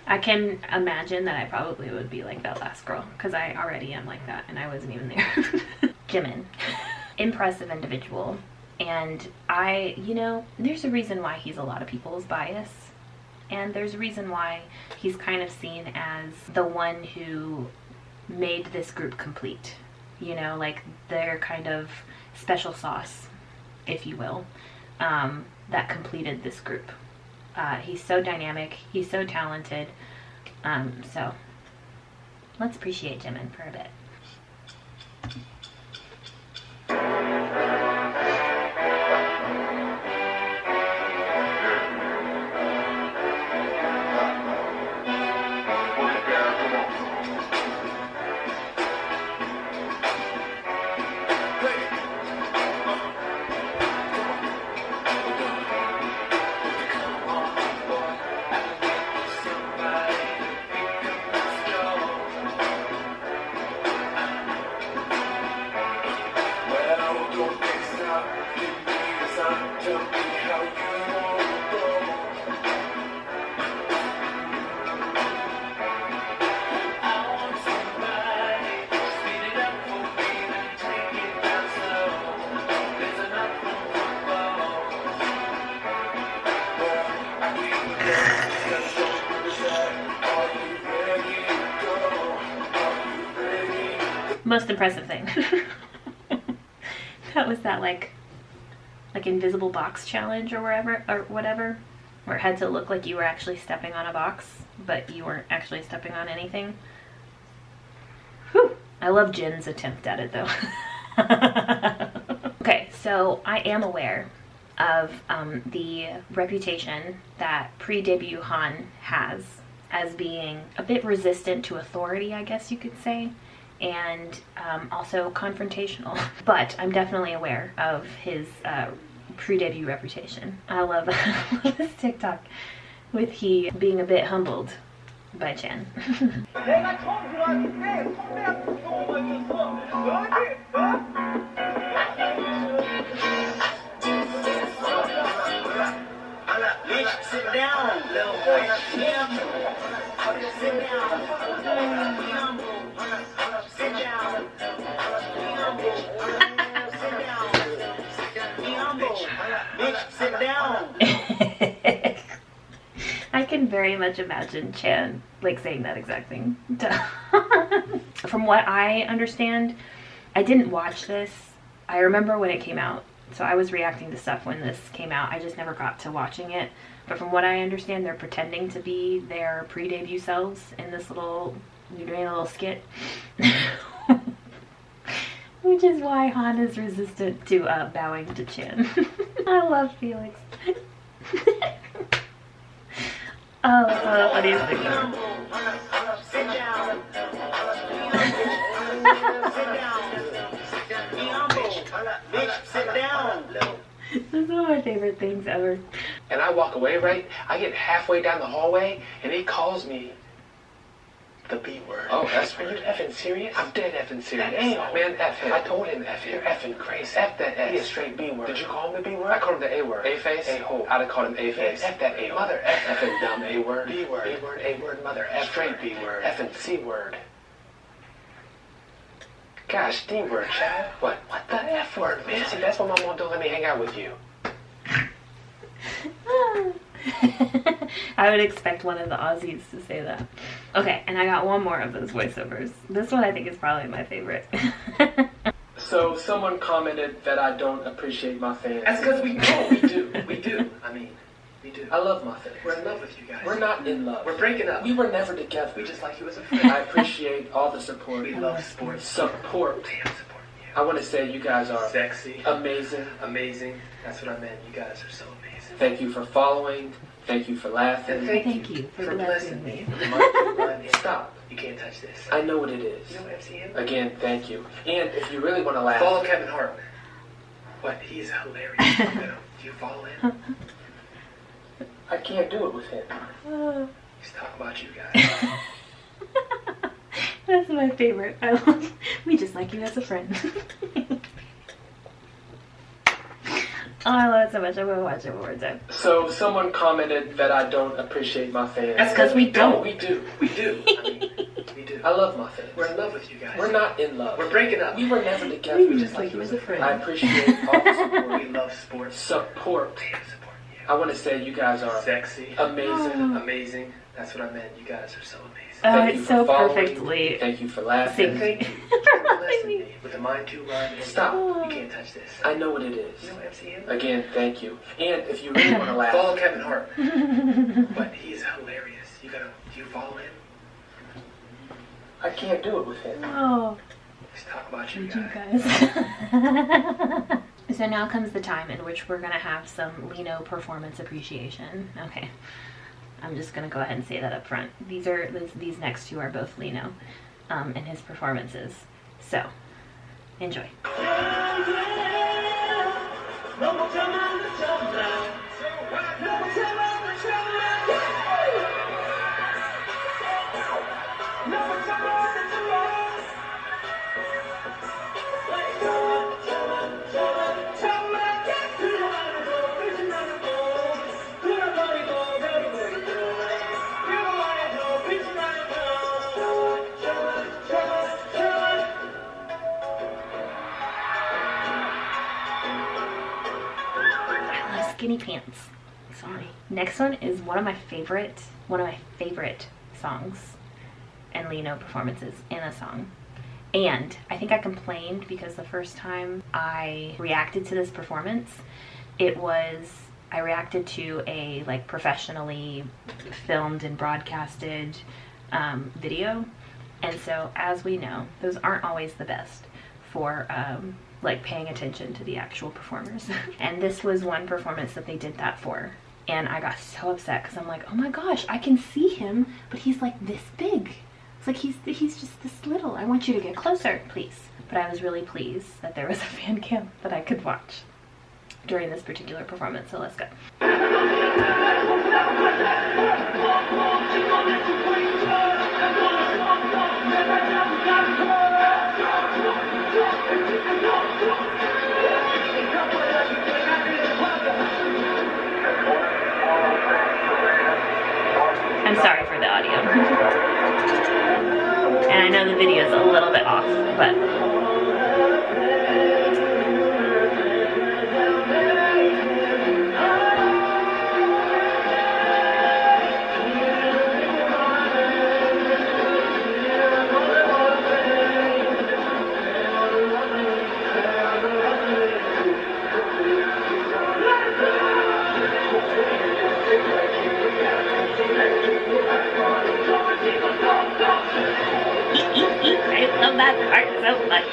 I can imagine that I probably would be like that last girl, because I already am like that, and I wasn't even there. Jimin. Impressive individual. And you know, there's a reason why he's a lot of people's bias. And there's a reason why he's kind of seen as the one who made this group complete. You know, like their kind of special sauce, if you will, that completed this group. He's so dynamic, he's so talented. So let's appreciate Jimin for a bit. Most impressive thing. That was that like invisible box challenge or whatever, where it had to look like you were actually stepping on a box, but you weren't actually stepping on anything. Whew. I love Jin's attempt at it though. Okay, so I am aware of the reputation that pre-debut Han has as being a bit resistant to authority, I guess you could say, and also confrontational. But I'm definitely aware of his pre-debut reputation. I love this TikTok with he being a bit humbled by Chan. Sit down, little boy. Sit down. Sit down. Sit down. Sit down. I can very much imagine Chan like saying that exact thing. From what I understand, I didn't watch this. I remember when it came out, so I was reacting to stuff when this came out. I just never got to watching it. But from what I understand, they're pretending to be their pre-debut selves in this little, you're doing a little skit. Which is why Han is resistant to bowing to Chan. I love Felix. Oh, that's one of the funniest things ever. Sit down. Sit down. That's one of my favorite things ever. And I walk away, right? I get halfway down the hallway, and he calls me the B word. Oh, that's Are you effing serious? I'm dead effing serious. That ain't, man, F him. I told him F him. You're effing crazy. F that S. He a straight B word. Did you call him the B word? I called him the A word. A-face? A-hole. I'd have called him A-face. F that A word. Mother F. Effing dumb A word. B word. B word, A word, mother F. Straight B word. Effing C word. Gosh, D word, Chad. What the F word, man? See, that's why my mom don't let me hang out with you. I would expect one of the Aussies to say that. Okay, and I got one more of those voiceovers. This one I think is probably my favorite. So someone commented that I don't appreciate my fans. That's because we know we do. We do. I mean, we do. I love my fans. We're in love with you guys. We're not in love. We're breaking up. We were never together. We just like you as a friend. I appreciate all the support. We love sports. Support. Damn support. I want to say you guys are sexy. Amazing. Amazing. That's what I meant. You guys are so amazing. Thank you for following. Thank you for laughing. And thank you for blessing me. Stop. You can't touch this. I know what it is. You know FCM? Again, thank you. And if you really want to laugh, follow Kevin Hart. What? He's hilarious. Do you follow him? I can't do it with him. He's talking about you guys. That's my favorite. We just like you as a friend. Oh, I love it so much. I'm gonna watch it one more time. So someone commented that I don't appreciate my fans. That's because we don't. We do. We do. I mean, we do. I love my fans. We're in love with you guys. We're not in love. We're breaking up. We were never together. We just like he was a friend. I appreciate all the support. We love sports. Support. Yeah, support. Yeah. I want to say you guys are Sexy. amazing. Amazing. That's what I meant. You guys are so amazing. Thank you it's for so following. perfectly. Thank you for laughing. Thank you for listening to me. With the mind too run. Stop. You can't touch this. I know what it is. You know MCM? Again, thank you. And if you really want to laugh, Follow Kevin Hart. But he's hilarious. Do you follow him? I can't do it with him. Oh, Let's talk about you you guys. guys. So now comes the time in which we're gonna have some Lino performance appreciation. Okay, I'm just gonna go ahead and say that up front. These next two are both Lino, in his performances. So, enjoy. Skinny pants. Sorry. Next one is one of my favorite songs and Lino performances in a song. And I think I complained because the first time I reacted to this performance, I reacted to a like professionally filmed and broadcasted video. And so, as we know, those aren't always the best for like paying attention to the actual performers. And this was one performance that they did that for. And I got so upset because I'm like, oh my gosh, I can see him, but he's like this big. It's like he's just this little. I want you to get closer, please. But I was really pleased that there was a fan cam that I could watch during this particular performance. So let's go. I'm sorry for the audio. And I know the video is a little bit off, but I love that part so much.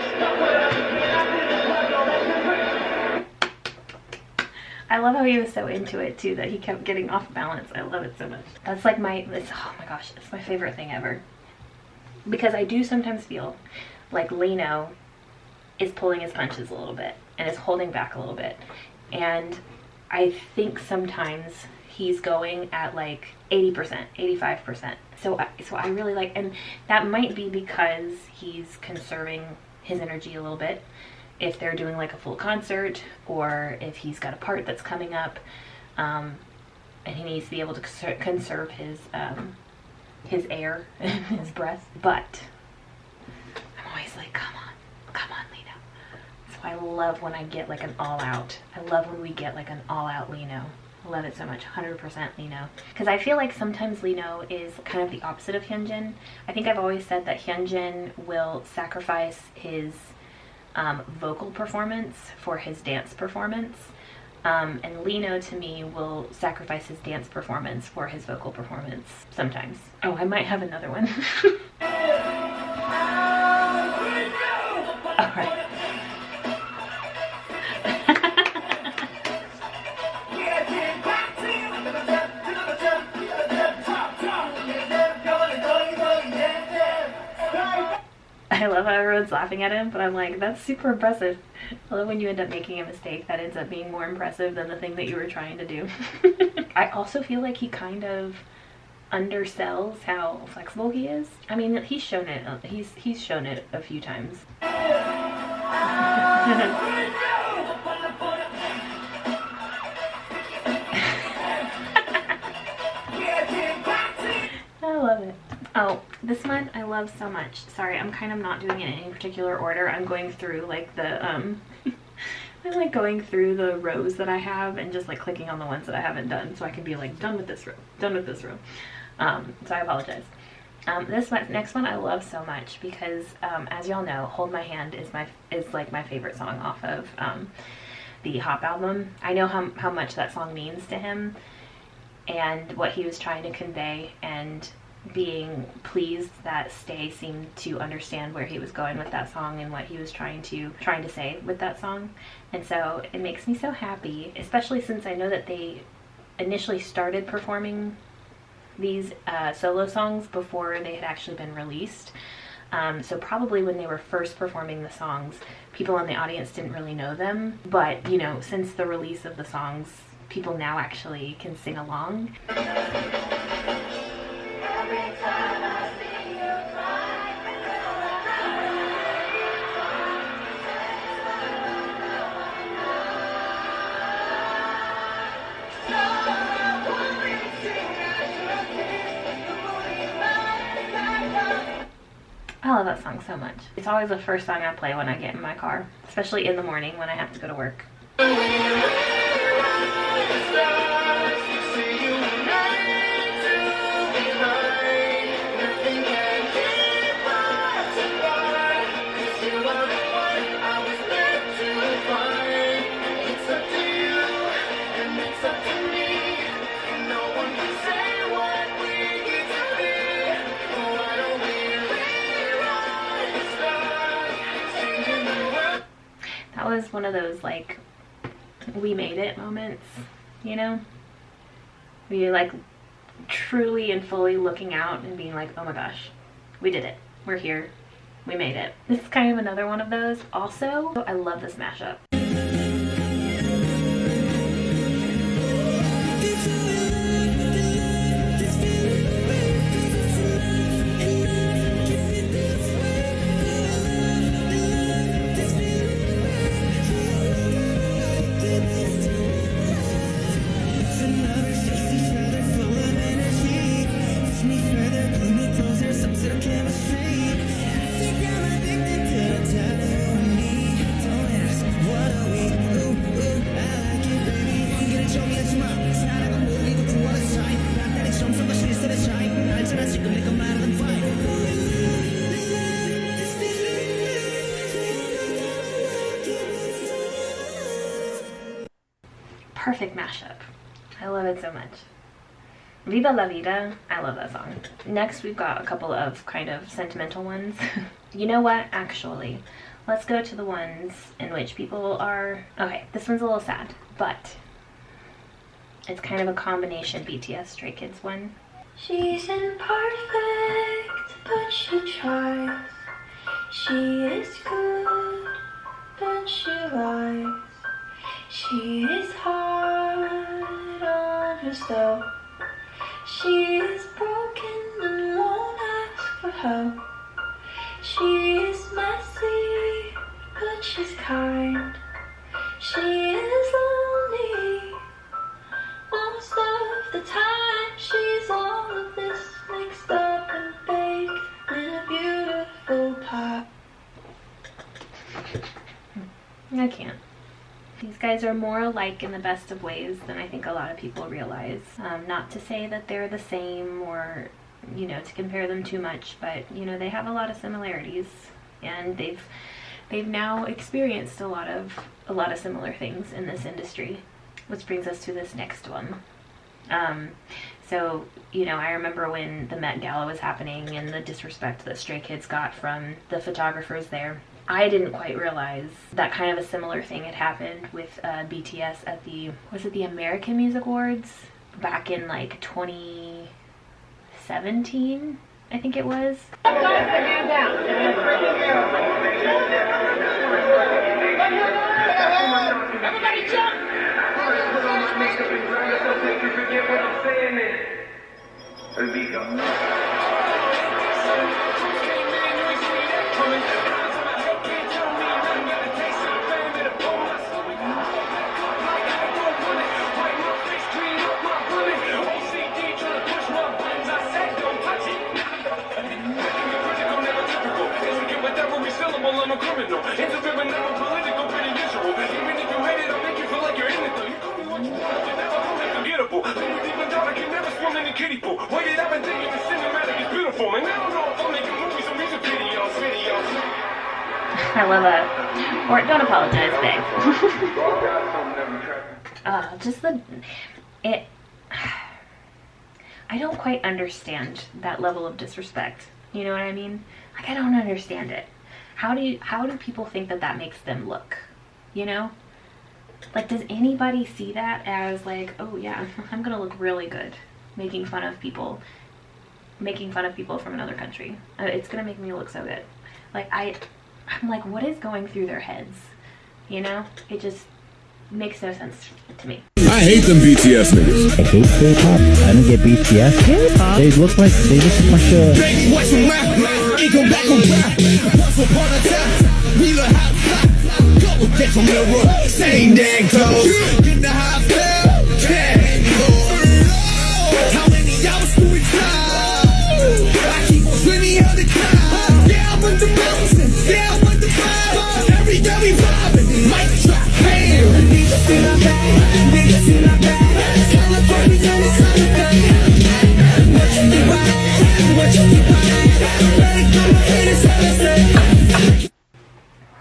I love how he was so into it too, that he kept getting off balance. I love it so much. That's like oh my gosh, it's my favorite thing ever. Because I do sometimes feel like Lino is pulling his punches a little bit and is holding back a little bit. And I think sometimes he's going at like 80%, 85%. So I really like, and that might be because he's conserving his energy a little bit. If they're doing like a full concert, or if he's got a part that's coming up, and he needs to be able to conserve his air, his breath. But I'm always like, come on, Lino. So I love when I get like an all-out. I love when we get like an all-out Lino. I love it so much. 100% Lino. Because I feel like sometimes Lino is kind of the opposite of Hyunjin. I think I've always said that Hyunjin will sacrifice his vocal performance for his dance performance. And Lino, to me, will sacrifice his dance performance for his vocal performance sometimes. Oh, I might have another one. Alright. I love how everyone's laughing at him, but I'm like, that's super impressive. I love when you end up making a mistake that ends up being more impressive than the thing that you were trying to do. I also feel like he kind of undersells how flexible he is. I mean, he's shown it. He's shown it a few times. Oh, this one I love so much. Sorry, I'm kind of not doing it in any particular order. I'm going through like the I'm like going through the rows that I have and just like clicking on the ones that I haven't done so I can be like done with this row, done with this row. So I apologize. This one, next one I love so much because as y'all know, Hold My Hand is like my favorite song off of the Hop album. I know how much that song means to him and what he was trying to convey, and being pleased that Stay seemed to understand where he was going with that song and what he was trying to say with that song. And so it makes me so happy, especially since I know that they initially started performing these solo songs before they had actually been released. So probably when they were first performing the songs, people in the audience didn't really know them, but you know, since the release of the songs, people now actually can sing along. I love that song so much. It's always the first song I play when I get in my car, especially in the morning when I have to go to work. That was one of those like we made it moments, you know, where you're like truly and fully looking out and being like, oh my gosh, we did it, we're here, we made it. This is kind of another one of those. Also, I love this mashup. Perfect mashup. I love it so much. Viva la Vida, I love that song. Next we've got a couple of kind of sentimental ones. You know what, actually, let's go to the ones in which people are, okay, this one's a little sad, but it's kind of a combination BTS Stray Kids one. She's imperfect, but she tries. She is good, but she lies. She is hard on herself. She is broken and won't ask for help. She is messy, but she's kind. She is lonely most of the time. She's all of this mixed up and baked in a beautiful pot. I can't. These guys are more alike in the best of ways than I think a lot of people realize. Not to say that they're the same or, you know, to compare them too much, but, you know, they have a lot of similarities, and they've now experienced a lot of similar things in this industry, which brings us to this next one. So, you know, I remember when the Met Gala was happening and the disrespect that Stray Kids got from the photographers there. I didn't quite realize that kind of a similar thing had happened with BTS at the, was it the American Music Awards? Back in like 2017, I think it was. Hand down. Everybody jump! criminal. It's a river, never political, pretty visual. Even if you hate it, I'll make you feel like you're in it though. You call me what you want, you never call me forgettable. Then deep and dark, I can never swim in the kiddie pool. Wait it up and think the cinematic is beautiful. And I don't know if I'm making movies or music videos. I love that. Or don't apologize, babe. Just I don't quite understand that level of disrespect. You know what I mean? Like, I don't understand it. How do people think that that makes them look? You know? Like, does anybody see that as like, oh yeah, I'm gonna look really good making fun of people from another country. It's gonna make me look so good. Like, I'm like, what is going through their heads? You know? It just makes no sense to me. I hate them BTS niggas. I hate K-pop. I don't get BTS. K-pop. They look like they just a bunch of... Same dang clothes. Get the high how many hours do we fly? I keep on swimming on the cloud. Yeah, I'm with the mountains. Yeah, I'm with the fire. Every day we vibing. Mic drop, bam. Niggas in our bag. Niggas in our bag. California, what you think about it? What you think about it? Let it come and say.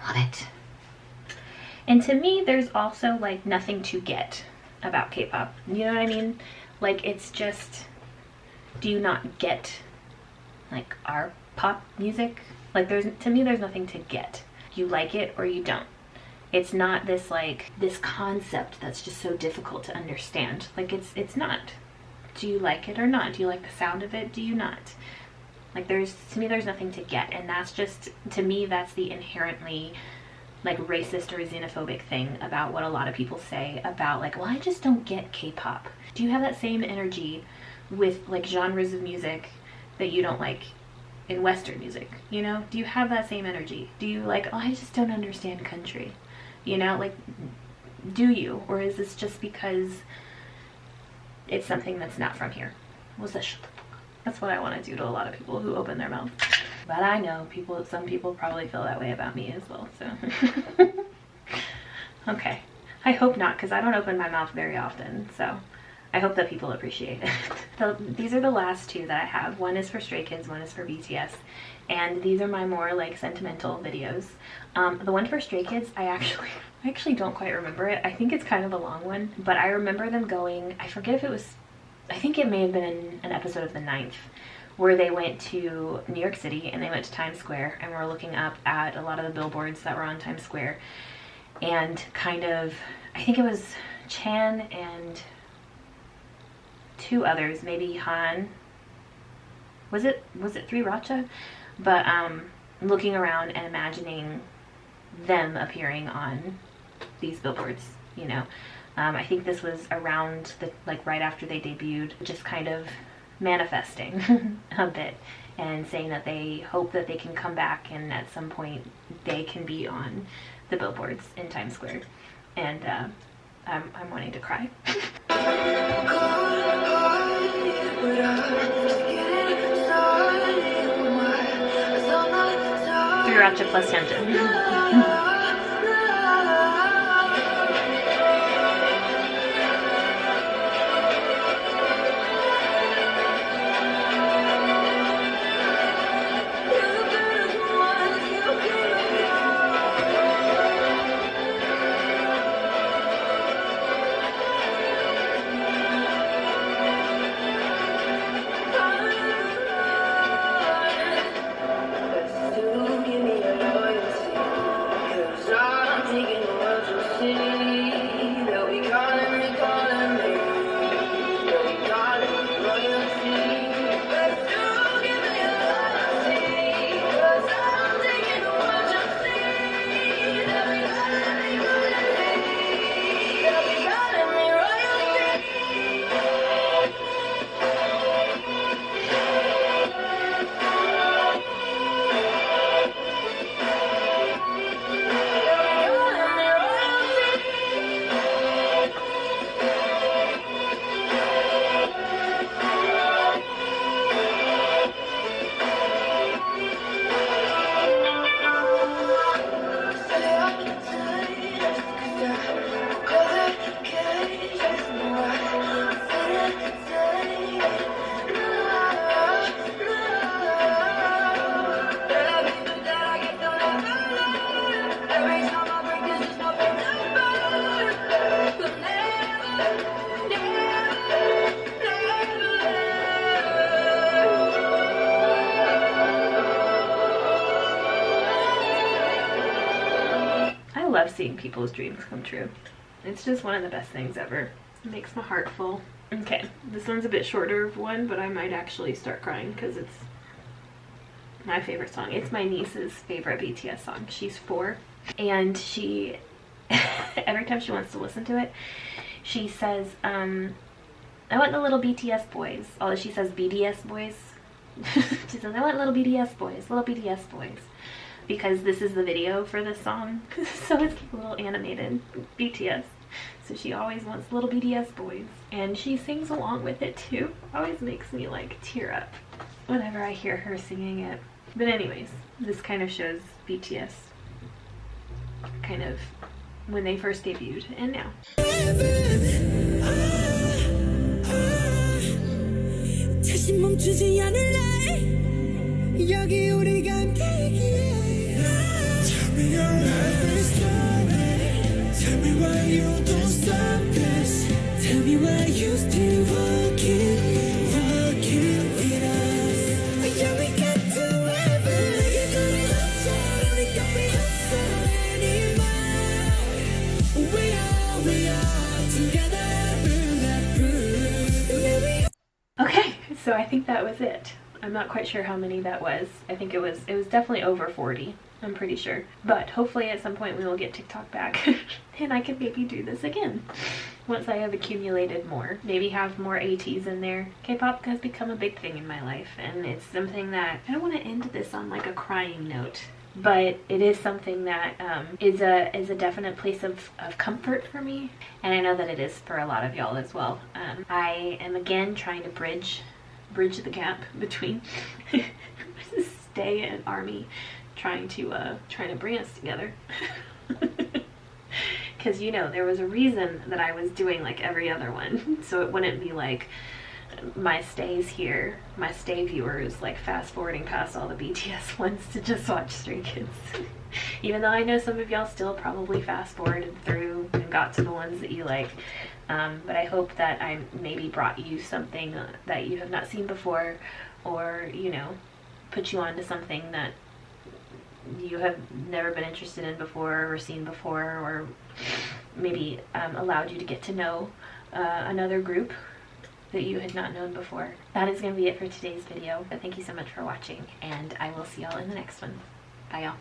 Love it. And to me, there's also like nothing to get about K-pop. You know what I mean? Like, it's just, do you not get like our pop music? Like, to me there's nothing to get. You like it or you don't. It's not this like this concept that's just so difficult to understand. Like, it's not. Do you like it or not? Do you like the sound of it? Do you not? Like, to me there's nothing to get, and that's just, to me, that's the inherently like racist or xenophobic thing about what a lot of people say about like, well, I just don't get K-pop. Do you have that same energy with like genres of music that you don't like in Western music? You know, do you have that same energy? Do you like, oh, I just don't understand country? You know, like, do you? Or is this just because it's something that's not from here? What's that? Shut the fuck up. That's what I want to do to a lot of people who open their mouth. But I know some people probably feel that way about me as well, so. Okay. I hope not, because I don't open my mouth very often, so I hope that people appreciate it. These are the last two that I have. One is for Stray Kids, one is for BTS, and these are my more like sentimental videos. The one for Stray Kids, I actually don't quite remember it. I think it's kind of a long one, but I remember them going, I forget if it was, I think it may have been an episode of The 9th, where they went to New York City and they went to Times Square and were looking up at a lot of the billboards that were on Times Square, and kind of, I think it was Chan and two others, maybe Han, was it 3 Racha? But looking around and imagining them appearing on these billboards, you know. I think this was around like right after they debuted, just kind of manifesting a bit and saying that they hope that they can come back and at some point they can be on the billboards in Times Square. And I'm wanting to cry. 3 Racha plus Hyunjin. love seeing people's dreams come true. It's just one of the best things ever. It makes my heart full. Okay, this one's a bit shorter of one, but I might actually start crying because it's my favorite song. It's my niece's favorite BTS song. She's 4, and she, every time she wants to listen to it, she says, I want the little BTS boys. Although she says BDS boys. She says, I want little BDS boys, little BDS boys. Because this is the video for this song. So it's a little animated BTS. So she always wants little BDS boys. And she sings along with it too. Always makes me like tear up whenever I hear her singing it. But anyways, this kind of shows BTS kind of when they first debuted and now. 다시 멈추지 않을래 여기 우리가 함께이기에 Tell me your every story Tell me why you don't stop this Tell me why you still walking with us Yeah, we got to ever You couldn't hold we got me anymore We are together bulletproof Okay, so I think that was it. I'm not quite sure how many that was. I think it was definitely over 40. I'm pretty sure. But hopefully at some point we will get TikTok back and I can maybe do this again once I have accumulated more. Maybe have more ATs in there. K-pop has become a big thing in my life, and it's something that I don't want to end this on like a crying note. But it is something that is a definite place of comfort for me, and I know that it is for a lot of y'all as well. I am again trying to bridge the gap between Stay and ARMY, trying to bring us together. Because you know there was a reason that I was doing like every other one, so it wouldn't be like my stays here, my stay viewers like fast forwarding past all the BTS ones to just watch Stray Kids. Even though I know some of y'all still probably fast forwarded through and got to the ones that you like. But I hope that I maybe brought you something that you have not seen before, or, you know, put you onto something that you have never been interested in before or seen before, or maybe allowed you to get to know another group that you had not known before. That is going to be it for today's video. But thank you so much for watching, and I will see y'all in the next one. Bye y'all.